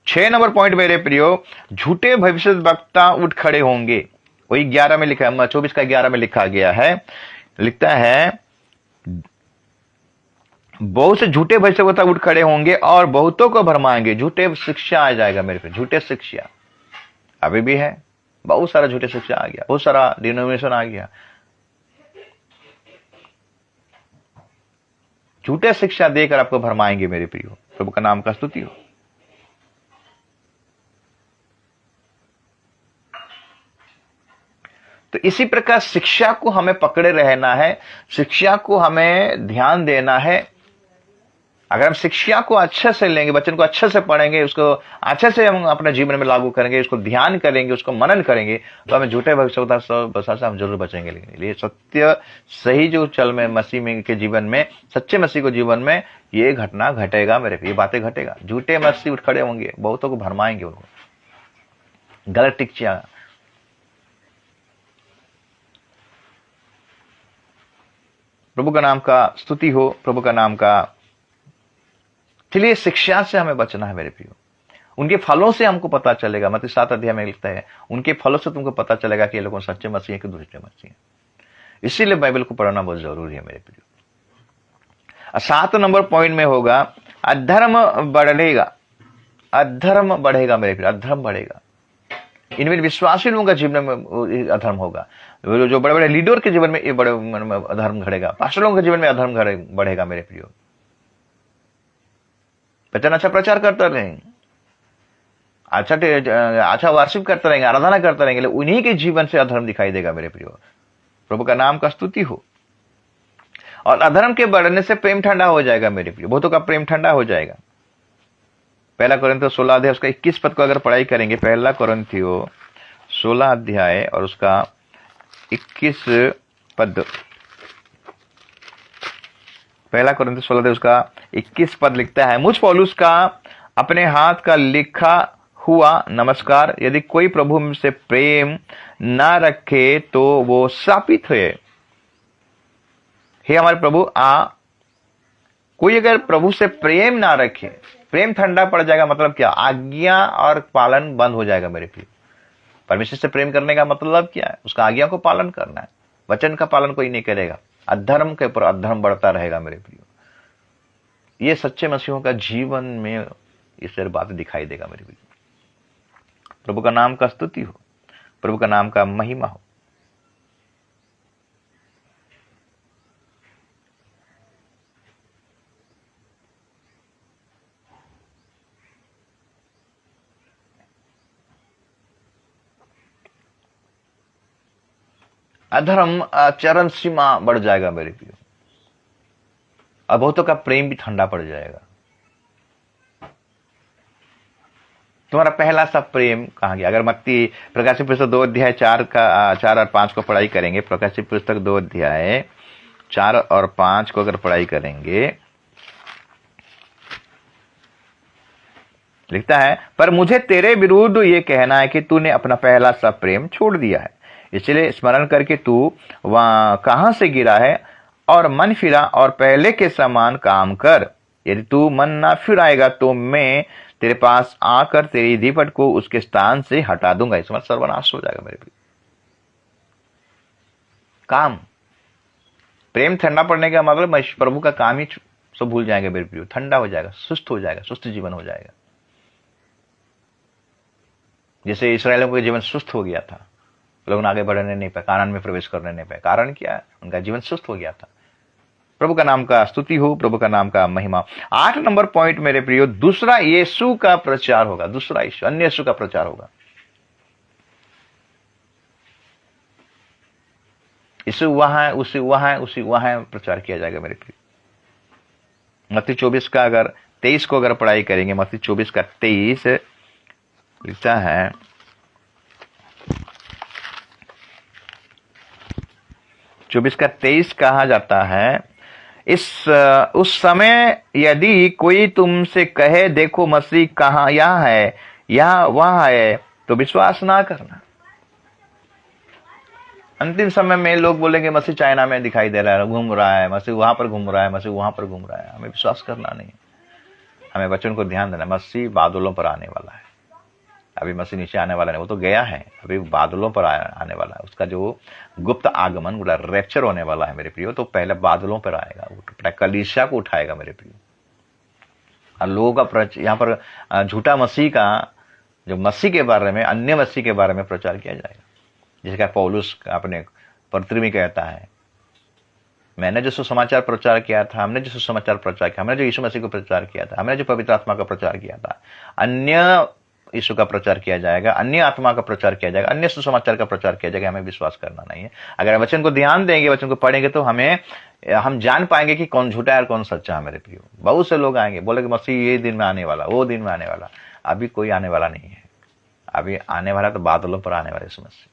6 नंबर पॉइंट मेरे प्रियो, झूठे भविष्यद्वक्ता उठ खड़े होंगे। वही 11 में लिखा है, 24:11 में लिखा गया है, लिखता है, बहुत से झूठे भविष्यद्वक्ता उठ खड़े होंगे और बहुतों को भरमाएंगे। झूठे शिक्षा आ जाएगा मेरे पे, झूठे शिक्षा अभी भी है, बहुत सारा झूठे शिक्षा आ गया, बहुत सारा डिनोमिनेशन आ गया। झूठे शिक्षा देकर आपको भरमाएंगे मेरे प्रियो। प्रभु का नाम का स्तुति हो। तो इसी प्रकार शिक्षा को हमें पकड़े रहना है, शिक्षा को हमें ध्यान देना है। अगर हम शिक्षा को अच्छे से लेंगे, वचन को अच्छे से पढ़ेंगे, उसको अच्छे से हम अपने जीवन में लागू करेंगे, उसको ध्यान करेंगे, उसको मनन करेंगे, तो हमें झूठे भविष्यवक्ता से हम जरूर बचेंगे। लेकिन ये सत्य सही जो चल में मसीह में के जीवन में, सच्चे मसीह को जीवन में ये घटना घटेगा मेरे, ये बातें घटेगा। झूठे मसीह उठ खड़े होंगे, बहुतों को भरमाएंगे, उनको गलत शिक्षा। प्रभु का नाम का स्तुति हो, प्रभु का नाम का। चलिए शिक्षा से हमें बचना है मेरे प्रियो। उनके फलों से हमको पता चलेगा। मत्ती 7 में लिखता है, उनके फलों से तुमको पता चलेगा कि ये लोग सच्चे मसीह है कि दूसरे मसीह है। इसीलिए बाइबल को पढ़ना बहुत जरूरी है मेरे प्रियो। 7 नंबर पॉइंट में होगा, अधर्म बढ़ेगा। अधर्म बढ़ेगा मेरे प्रियो, अधर्म बढ़ेगा। इनमें विश्वासी लोगों का जीवन में अधर्म होगा। जो बड़े बड़े लीडर के जीवन में ये बड़े अधर्म घटेगा, पास्टर लोगों के जीवन में अधर्म बढ़ेगा मेरे प्रियो। वचन अच्छा प्रचार करते रहेंगे, अच्छा वर्शिप करते रहेंगे, आराधना करते रहेंगे, उन्हीं के जीवन से अधर्म दिखाई देगा मेरे प्रियो। प्रभु का नाम का स्तुति हो। और अधर्म के बढ़ने से प्रेम ठंडा हो जाएगा मेरे प्रियो, बहुतों का प्रेम ठंडा हो जाएगा। 1 कोरिन्थियों 16 अध्याय उसका 21 पद को अगर पढ़ाई करेंगे, 1 कोरिन्थियों 16 अध्याय और उसका 21 पद, पहला कुरिन्थियों 16 उसका 21 पद लिखता है, मुझ पौलुस का अपने हाथ का लिखा हुआ नमस्कार। यदि कोई प्रभु से प्रेम ना रखे तो वो शापित है। हे हमारे प्रभु, कोई अगर प्रभु से प्रेम ना रखे, प्रेम ठंडा पड़ जाएगा मतलब क्या? आज्ञा और पालन बंद हो जाएगा मेरे प्रिय। परमेश्वर से प्रेम करने का मतलब क्या है? उसका आज्ञा को पालन करना है। वचन का पालन कोई नहीं करेगा, अधर्म के ऊपर अधर्म बढ़ता रहेगा मेरे प्रिय। ये सच्चे मसीहों का जीवन में ये सारी बातें दिखाई देगा मेरे प्रिय। प्रभु का नाम का स्तुति हो, प्रभु का नाम का महिमा हो। अधर्म चरम सीमा बढ़ जाएगा मेरे प्रियो, और बहुतों का प्रेम भी ठंडा पड़ जाएगा। तुम्हारा पहला सा प्रेम कहां गया? अगर मत्ती प्रकाशित पुस्तक 2 अध्याय 4 और 5 को पढ़ाई करेंगे, प्रकाशित पुस्तक 2 अध्याय 4 और 5 को अगर पढ़ाई करेंगे, लिखता है, पर मुझे तेरे विरुद्ध ये कहना है कि तूने अपना पहला सा प्रेम छोड़ दिया है। इसलिए स्मरण करके तू वहां कहां से गिरा है और मन फिरा और पहले के समान काम कर। यदि तू मन ना फिराएगा तो मैं तेरे पास आकर तेरी दीपट को उसके स्थान से हटा दूंगा। इस मतलब सर्वनाश हो जाएगा मेरे प्रिय। काम, प्रेम ठंडा पड़ने का मतलब प्रभु का काम ही सब भूल जाएंगे मेरे प्रिय। ठंडा हो जाएगा, सुस्त हो जाएगा, सुस्त जीवन हो जाएगा। जैसे इस्राएलियों का जीवन सुस्त हो गया था, लोग आगे बढ़ने नहीं पाए, कानान में प्रवेश करने नहीं पाए। कारण क्या है? उनका जीवन सुस्त हो गया था। प्रभु का नाम का स्तुति हो, प्रभु का नाम का महिमा। 8 नंबर पॉइंट मेरे प्रियो, दूसरा यीशु का प्रचार होगा। दूसरा यीशु, अन्य यीशु का प्रचार होगा। यीशु वहां है, उसी वहां है, उसी वहां है, प्रचार किया जाएगा मेरे प्रियो। मत्ती 24 का अगर 23 को अगर पढ़ाई करेंगे, मत्ती 24 का 23 लिखता है, 24 का 23 कहा जाता है, उस समय यदि कोई तुमसे कहे देखो मसीह कहां, यहां है, यहां वहां है, तो विश्वास ना करना। अंतिम समय में लोग बोलेंगे मसीह चाइना में दिखाई दे रहा है, घूम रहा है, मसीह वहां पर घूम रहा है, मसीह वहां पर घूम रहा है। हमें विश्वास करना नहीं, हमें वचन को ध्यान देना। मसीह बादलों पर आने वाला है। अभी मसीह नीचे आने वाला नहीं, वो तो गया है, अभी बादलों पर आने वाला है। उसका जो गुप्त आगमन, पूरा रैप्चर होने वाला है मेरे प्रियो। तो पहले बादलों पर आएगा, कलीसिया को उठाएगा मेरे प्रियो। और लोगों का यहाँ पर झूठा मसीह का, जो मसीह के बारे में, अन्य मसीह के बारे में प्रचार किया जाएगा। जिसका पौलुस अपने पत्री में कहता है, मैंने जो सुसमाचार प्रचार किया था, हमने जो सुसमाचार प्रचार किया, हमने जो यीशु मसीह को प्रचार किया था, हमने जो पवित्र आत्मा का प्रचार किया था, अन्य यीशु का प्रचार किया जाएगा, अन्य आत्मा का प्रचार किया जाएगा, अन्य सुसमाचार का प्रचार किया जाएगा। हमें विश्वास करना नहीं है। अगर वचन को ध्यान देंगे, वचन को पढ़ेंगे, तो हम जान पाएंगे कि कौन झूठा है और कौन सच्चा है मेरे प्रियो। बहुत से लोग आएंगे, बोलेंगे मसीह ये दिन में आने वाला, वो दिन में आने वाला। अभी कोई आने वाला नहीं है। अभी आने वाला तो बादलों पर आने वाला यीशु मसीह।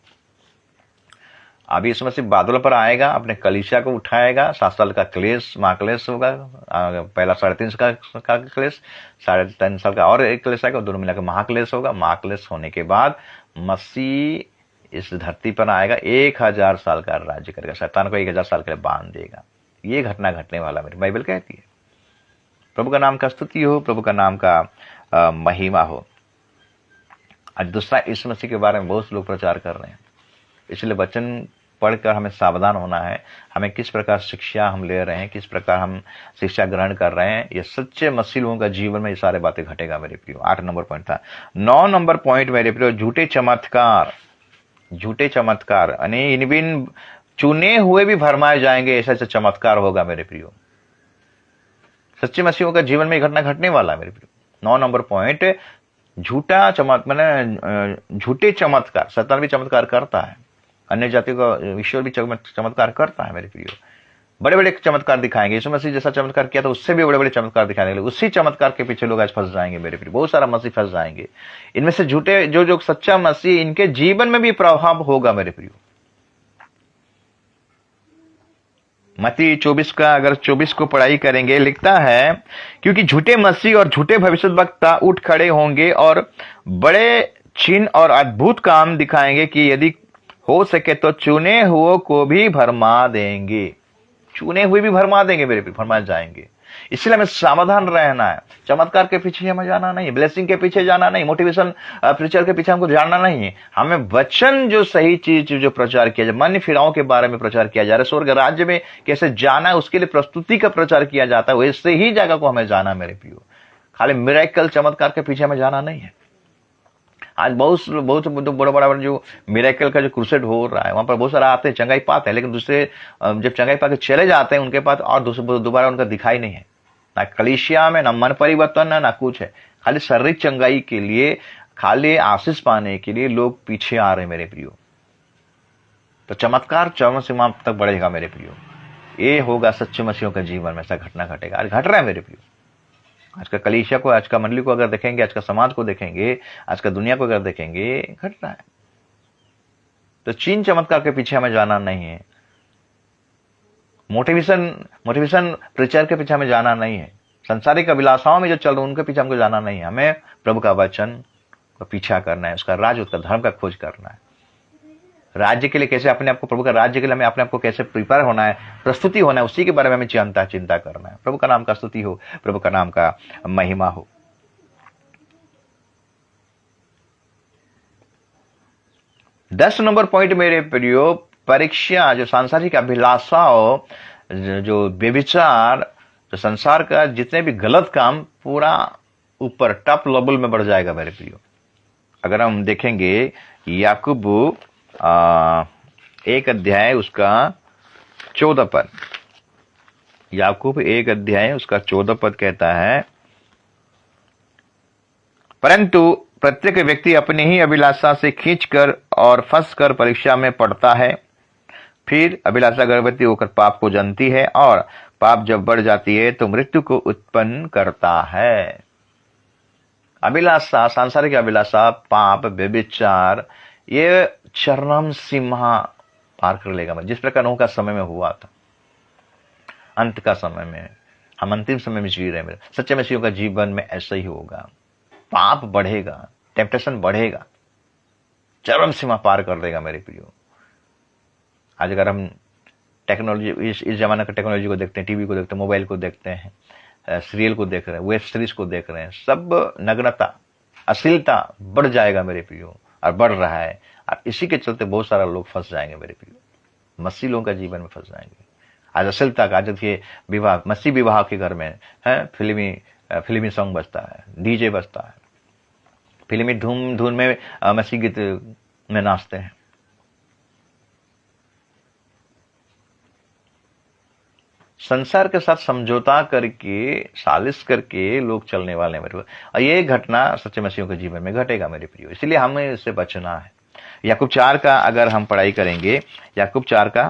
अभी यीशु मसीह बादलों पर आएगा, अपने कलीसिया को उठाएगा। 7 साल का क्लेश, महाक्लेश होगा। पहला 3.5 का क्लेश, 3.5 साल का और एक क्लेश आएगा, दोनों मिलाकर महाक्लेश होगा। महाक्लेश होने के बाद मसीह इस धरती पर आएगा, 1000 साल का राज्य करेगा। शैतान को 1000 साल के लिए बांध देगा। ये घटना घटने वाला मेरी बाइबल कहती है। प्रभु का नाम का स्तुति हो, प्रभु का नाम का महिमा हो। आज दूसरा यीशु मसीह के बारे में बहुत लोग प्रचार कर रहे हैं, इसलिए वचन पढ़कर हमें सावधान होना है। हमें किस प्रकार शिक्षा हम ले रहे हैं, किस प्रकार हम शिक्षा ग्रहण कर रहे हैं। ये सच्चे मसीह लोगों का जीवन में ये सारे बातें घटेगा मेरे प्रियो। 8 नंबर पॉइंट था। 9 नंबर पॉइंट मेरे प्रियो, झूठे चमत्कार। झूठे चमत्कार यानी इन बिन चुने हुए भी भरमाए जाएंगे, ऐसा ऐसा चमत्कार होगा मेरे प्रियो। सच्चे मसीहों का जीवन में ये घटना घटने वाला है मेरे प्रियो। 9 नंबर पॉइंट, झूठा झूठे चमत्कार। शैतान भी चमत्कार करता है, अन्य जातियों का ईश्वर भी चमत्कार करता है मेरे प्रियो। बड़े बड़े चमत्कार दिखाएंगे। यीशु मसीह जैसा चमत्कार किया था, उससे भी बड़े बड़े चमत्कार दिखाएंगे। उसी चमत्कार के पीछे लोग आज फंस जाएंगे मेरे प्रियो। बहुत सारा मसीह फंस जाएंगे। इनमें से झूठे जो सच्चा मसीह, इनके जीवन में भी प्रभाव होगा मेरे प्रियो। मत्ती 24 का अगर 24 को पढ़ाई करेंगे, लिखता है क्योंकि झूठे मसीह और झूठे भविष्यद्वक्ता उठ खड़े होंगे और बड़े चिन्ह और अद्भुत काम दिखाएंगे कि यदि हो सके तो चुने हुओं को भी भरमा देंगे। चुने हुए भी भरमा देंगे मेरे भी, भरमा जाएंगे। इसलिए हमें सावधान रहना है। चमत्कार के पीछे हमें जाना नहीं, ब्लेसिंग के पीछे जाना नहीं, मोटिवेशन प्रीचर के पीछे हमको जाना नहीं है। हमें वचन जो सही चीज जो प्रचार किया जाए, मन फिराओं के बारे में प्रचार किया जा रहा है, स्वर्ग राज्य में कैसे जाना है उसके लिए प्रस्तुति का प्रचार किया जाता है, वैसे ही जगह को हमें जाना मेरे प्रियो। खाली मिरेकल चमत्कार के पीछे हमें जाना नहीं है। आज बहुत बहुत बड़ा बड़ा जो मिरेकल का जो क्रूसेड हो रहा है, वहां पर बहुत सारा आते हैं, चंगाई पाते हैं, लेकिन दूसरे जब चंगाई पाके चले जाते हैं उनके पास और दोबारा उनका दिखाई नहीं है, ना कलीसिया में, ना मन परिवर्तन, ना कुछ है। खाली शारीरिक चंगाई के लिए, खाली आशीष पाने के लिए लोग पीछे आ रहे हैं मेरे प्रियो। तो चमत्कार चरम सीमा तक बढ़ेगा मेरे प्रियो। ये होगा सच्चे मसीहों के जीवन में, ऐसा घटना घटेगा। आज घट रहा है मेरे प्रियो। आज का कलीसिया को, आज का मंडली को अगर देखेंगे, आज का समाज को देखेंगे, आज का दुनिया को अगर देखेंगे, घट रहा है। तो चीन चमत्कार के पीछे हमें जाना नहीं है। मोटिवेशन प्रचार के पीछे हमें जाना नहीं है। संसारिक अभिलाषाओं में जो चल रहे उनके पीछे हमको जाना नहीं है। हमें प्रभु का वचन का पीछा करना है, उसका राज्य, उसका धर्म का खोज करना है। राज्य के लिए कैसे अपने आप को, प्रभु का राज्य के लिए हमें अपने आप को कैसे प्रिपेयर होना है, प्रस्तुति होना है, उसी के बारे में हमें चिंता करना है। प्रभु का नाम का स्तुति हो, प्रभु का नाम का महिमा हो। दस नंबर पॉइंट मेरे प्रियो, परीक्षा जो सांसारिक अभिलाषाओं, जो व्यभिचार, जो संसार का जितने भी गलत काम, पूरा ऊपर टॉप लेवल में बढ़ जाएगा मेरे प्रियो। अगर हम देखेंगे याकूब 1 अध्याय उसका 14 पद, याकूब 1 अध्याय उसका 14 पद कहता है, परंतु प्रत्येक व्यक्ति अपनी ही अभिलाषा से खींचकर और फंसकर परीक्षा में पड़ता है। फिर अभिलाषा गर्भवती होकर पाप को जनती है, और पाप जब बढ़ जाती है तो मृत्यु को उत्पन्न करता है। अभिलाषा, सांसारिक अभिलाषा, पाप, व्यभिचार, ये चरम सीमा पार कर लेगा। जिस प्रकार नूह का समय में हुआ था, अंत का समय में, हम अंतिम समय में जी रहे हैं। मेरे सच्चे मसीहों का जीवन में ऐसा ही होगा। पाप बढ़ेगा, टेम्पटेशन बढ़ेगा, चरम सीमा पार कर देगा मेरे प्रियो। आज अगर हम टेक्नोलॉजी, इस जमाने का टेक्नोलॉजी को देखते हैं, टीवी को देखते हैं, मोबाइल को देखते हैं, सीरियल को देख रहे हैं, वेब सीरीज को देख रहे हैं, सब नग्नता, अश्लीलता बढ़ जाएगा मेरे प्रियो, और बढ़ रहा है। और इसी के चलते बहुत सारा लोग फंस जाएंगे मेरे प्रियो। मसीह लोगों का जीवन में फंस जाएंगे। आज अश्लीलता का, आज देखिए विवाह, मसीह विवाह के घर में है, फिल्मी सॉन्ग बजता है, डीजे बजता है, फिल्मी धून में मसीह गीत में नाचते हैं। संसार के साथ समझौता करके, सालिश करके लोग चलने वाले हैं मेरे को। और ये घटना सच्चे मसीहों के जीवन में घटेगा मेरे प्रियो। इसलिए हमें इससे बचना है। याकूब 4 का अगर हम पढ़ाई करेंगे, याकूब 4 का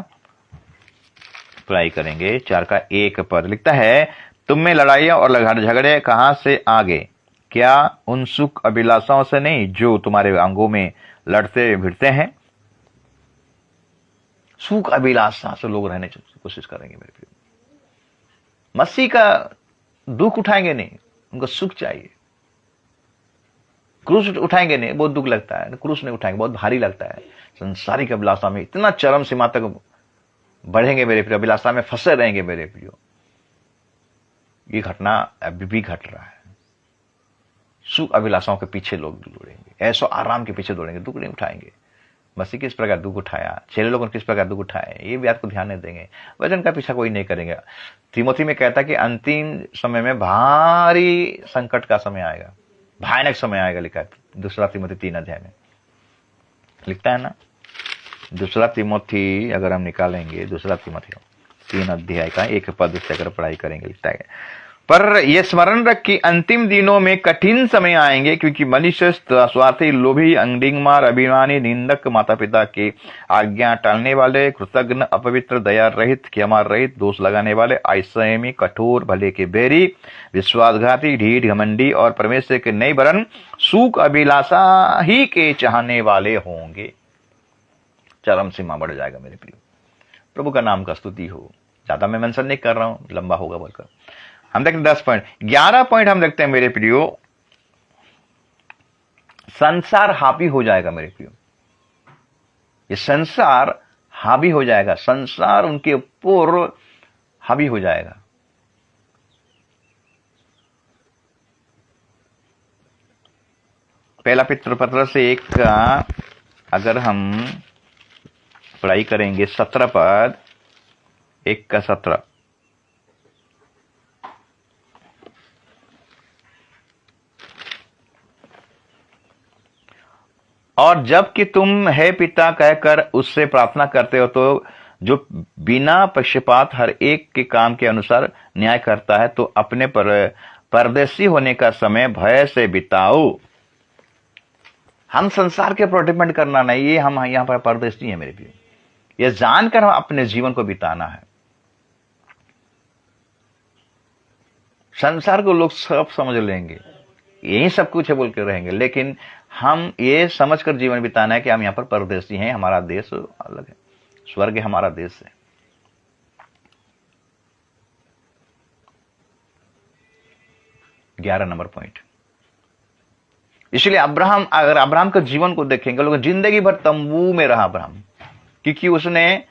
पढ़ाई करेंगे, 4 का 1 पद लिखता है, तुम में लड़ाइयां और झगड़े कहां से आगे? क्या उन सुख अभिलाषाओं से नहीं जो तुम्हारे अंगों में लड़ते भिड़ते हैं? सुख अभिलाषा से लोग रहने की कोशिश करेंगे मेरे प्रियो। मसीह का दुख उठाएंगे नहीं, उनको सुख चाहिए। क्रूस उठाएंगे नहीं, बहुत दुख लगता है, क्रूस नहीं उठाएंगे, बहुत भारी लगता है। संसारिक अभिलाषा में इतना चरम सीमा तक बढ़ेंगे मेरे प्रियो, अभिलाषा में फंसे रहेंगे मेरे प्रियो। ये घटना अभी भी घट रहा है। सुख अभिलाषाओं के पीछे लोग दौड़ेंगे, ऐसो आराम के पीछे दौड़ेंगे, दुख नहीं उठाएंगे। मसीह किस प्रकार दुख उठाया, चेले लोगों ने किस प्रकार दुख उठाए, ये बात को ध्यान नहीं देंगे। वचन का पीछा कोई नहीं करेंगे। तीमोथी में कहता कि अंतिम समय में भारी संकट का समय आएगा, भयानक समय आएगा, लिखा है 2 तीमोथी 3 अध्याय में लिखता है ना। 2 तीमोथी अगर हम निकालेंगे, 2 तीमोथी 3 अध्याय का 1 पद से अगर पढ़ाई करेंगे, लिखता है, पर यह स्मरण रख कि अंतिम दिनों में कठिन समय आएंगे, क्योंकि मनुष्य स्वार्थी, लोभी, अंगडीमार, अभिमानी, निंदक, माता पिता की आज्ञा टालने वाले, कृतज्ञ, अपवित्र, दया रहित, क्षमा रहित, दोष लगाने वाले, असंयमी, कठोर, भले के बैरी, विश्वासघाती, ढीठ, घमंडी और परमेश्वर के नहीं वरन सुख अभिलाषा ही के चाहने वाले होंगे। चरम सीमा बढ़ जाएगा मेरे प्रियो। प्रभु का नाम का स्तुति हो। ज्यादा मैं मेंशन नहीं कर रहा हूं, लंबा होगा बोलकर। हम देखते हैं 10 पॉइंट। 11 पॉइंट हम देखते हैं मेरे प्रियो, संसार हावी हो जाएगा मेरे प्रियो। ये संसार हावी हो जाएगा, संसार उनके ऊपर हावी हो जाएगा। पहला पत्र से 1 का अगर हम पढ़ाई करेंगे, 17 पद, 1 का 17। और जबकि तुम हे पिता कहकर उससे प्रार्थना करते हो, तो जो बिना पक्षपात हर एक के काम के अनुसार न्याय करता है, तो अपने परदेशी होने का समय भय से बिताओ। हम संसार के ऊपर डिपेंड करना नहीं, ये हम यहां पर परदेशी है मेरे प्रिय। ये जानकर हम अपने जीवन को बिताना है। संसार को लोग सब समझ लेंगे, यही सब कुछ है बोल के रहेंगे, लेकिन हम ये समझकर जीवन बिताना है कि हम यहां पर परदेशी हैं, हमारा देश अलग है, स्वर्ग हमारा देश है। ग्यारह नंबर पॉइंट। इसलिए अब्राहम, अगर अब्राहम के जीवन को देखेंगे, लोग जिंदगी भर तंबू में रहा अब्राहम, क्योंकि उसने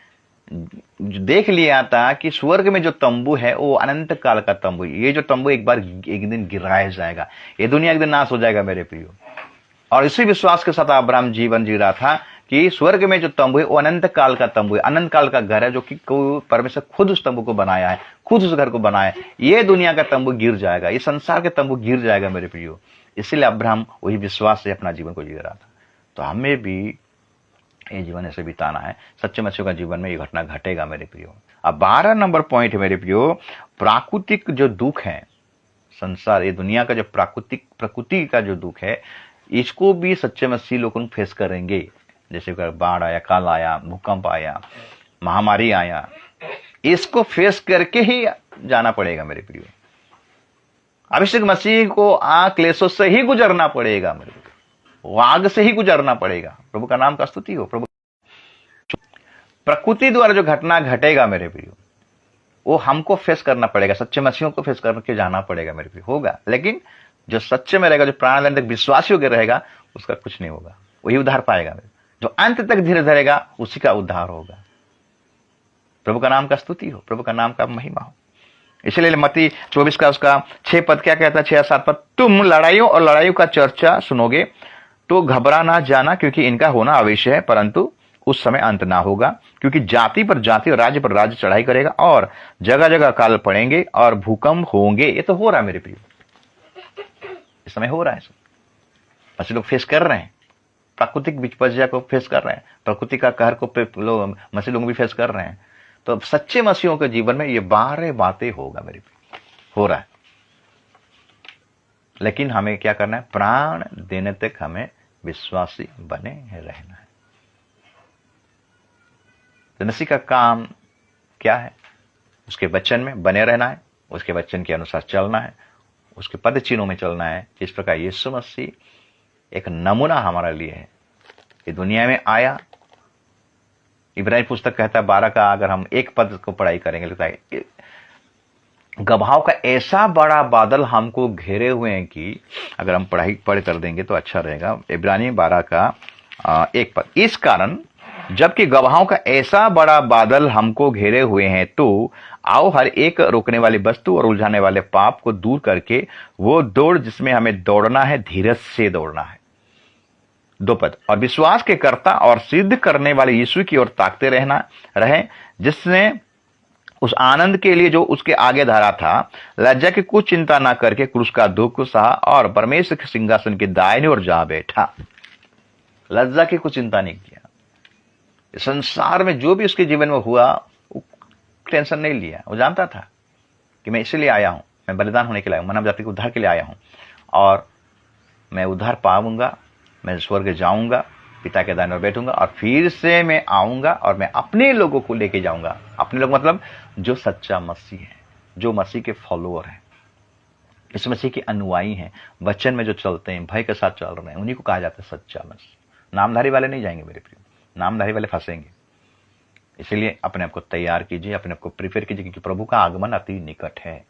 देख लिया था कि स्वर्ग में जो तंबू है वो अनंत काल का तंबू, ये जो तंबू एक बार एक दिन गिराया जाएगा, ये दुनिया एक दिन नाश हो जाएगा मेरे प्रियो। और इसी विश्वास के साथ अब्राहम जीवन जी रहा था कि स्वर्ग में जो तंबू है वो अनंत काल का तंबू है, अनंत काल का घर है, जो कि परमेश्वर खुद उस तंबू को बनाया है, खुद उस घर को बनाया है। ये दुनिया का तंबू गिर जाएगा, ये संसार के तंबू गिर जाएगा मेरे प्रियो। इसलिए अब्राहम वही विश्वास से अपना जीवन को जी रहा था। तो हमें भी ये जीवन ऐसे बिताना है, सच्चे मसीह का जीवन में ये घटना घटेगा मेरे प्रियो। अब 12 नंबर पॉइंट है मेरे प्रियो, प्राकृतिक जो दुख है, संसार, ये दुनिया का जो प्रकृति का जो दुख है, इसको भी सच्चे मसीह लोग फेस करेंगे। जैसे बाढ़ आया, काल आया, भूकंप आया, महामारी आया, इसको फेस करके ही जाना पड़ेगा मेरे प्रियो। अभिषेक मसीह को क्लेशों से ही गुजरना पड़ेगा मेरे प्रियो, आग से ही गुजरना पड़ेगा। प्रभु का नाम का स्तुति हो। प्रभु प्रकृति द्वारा जो घटना घटेगा मेरे प्रियो, वो हमको फेस करना पड़ेगा, सच्चे मसीहों को फेस करके जाना पड़ेगा मेरे प्रियो। होगा, लेकिन जो सच्चे में रहेगा, जो प्राण लेने तक विश्वासी होकर रहेगा, उसका कुछ नहीं होगा, वही उद्धार पाएगा। जो अंत तक धीरे धरेगा, उसी का उद्धार होगा। प्रभु का नाम का स्तुति हो, प्रभु का नाम का महिमा हो। इसलिए मत्ती 24 का उसका 6 पद क्या कहता है, 6-7 पद, तुम लड़ाइयों और लड़ाइयों का चर्चा सुनोगे तो घबरा ना जाना, क्योंकि इनका होना अवश्य है, परंतु उस समय अंत ना होगा। क्योंकि जाति पर जाति और राज्य पर राज्य चढ़ाई करेगा, और जगह जगह काल पड़ेंगे और भूकंप होंगे। ये तो हो रहा है मेरे प्रिय, इस समय हो रहा है। ऐसे लोग फेस कर रहे हैं, प्राकृतिक विपर्यय को फेस कर रहे हैं, प्रकृति का कहर को मसीह लोग भी फेस कर रहे हैं। तो सच्चे मसीहों के जीवन में ये 12 बातें होगा मेरे प्रिय, हो रहा है। लेकिन हमें क्या करना है, प्राण देने तक हमें विश्वासी बने रहना है। तो मसीह का काम क्या है, उसके वचन में बने रहना है, उसके वचन के अनुसार चलना है, उसके पद चिन्हों में चलना है। जिस प्रकार यीशु मसीह एक नमूना हमारे लिए है, ये दुनिया में आया। इब्रानी पुस्तक कहता है 12 का, अगर हम 1 पद को पढ़ाई करेंगे, लिखता है गवाहों का ऐसा बड़ा बादल हमको घेरे हुए हैं कि अगर हम पढ़ कर देंगे तो अच्छा रहेगा। इब्रानी 12 का 1 पद, इस कारण जबकि गवाहों का ऐसा बड़ा बादल हमको घेरे हुए हैं, तो आओ हर एक रोकने वाली वस्तु और उलझाने वाले पाप को दूर करके वो दौड़ जिसमें हमें दौड़ना है, धीरज से दौड़ना है। 2 पद, और विश्वास के कर्ता और सिद्ध करने वाले यीशु की ओर ताकते रहे, जिसने उस आनंद के लिए जो उसके आगे धरा था, लज्जा की कुछ चिंता ना करके क्रूस का दुख सहा और परमेश्वर के सिंहासन के दाहिने ओर जा बैठा। लज्जा की कुछ चिंता नहीं किया। संसार में जो भी उसके जीवन में हुआ, टेंशन नहीं लिया। वो जानता था कि मैं इसलिए आया हूं, मैं बलिदान होने के लिए आया हूं, मानव जाति के उद्धार के लिए आया हूं, और मैं उद्धार पाऊंगा, मैं स्वर्ग जाऊंगा, पिता के दाहिने ओर बैठूंगा, और फिर से मैं आऊंगा और मैं अपने लोगों को लेके जाऊंगा। अपने लोग मतलब जो सच्चा मसीह है, जो मसीह के फॉलोअर हैं, इस मसीह के अनुयायी हैं, वचन में जो चलते हैं, भय के साथ चल रहे हैं, उन्हीं को कहा जाता है सच्चा मसीह। नामधारी वाले नहीं जाएंगे मेरे प्रिय, नामधारी वाले फंसेंगे। इसलिए अपने आप को तैयार कीजिए, अपने आप को प्रिपेयर कीजिए, क्योंकि प्रभु का आगमन अति निकट है,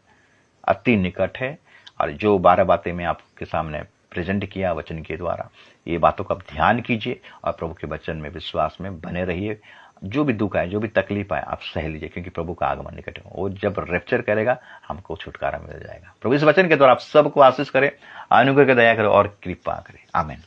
अति निकट है। और जो 12 बातें मैं आपके सामने प्रेजेंट किया वचन के द्वारा, ये बातों का आप ध्यान कीजिए और प्रभु के वचन में विश्वास में बने रहिए। जो भी दुख आए, जो भी तकलीफ आए, आप सह लीजिए, क्योंकि प्रभु का आगमन निकट है। वो जब रैप्चर करेगा हमको छुटकारा मिल जाएगा। प्रभु इस वचन के द्वारा आप सबको आशीष करे, अनुग्रह के दया करे और कृपा करे। आमीन।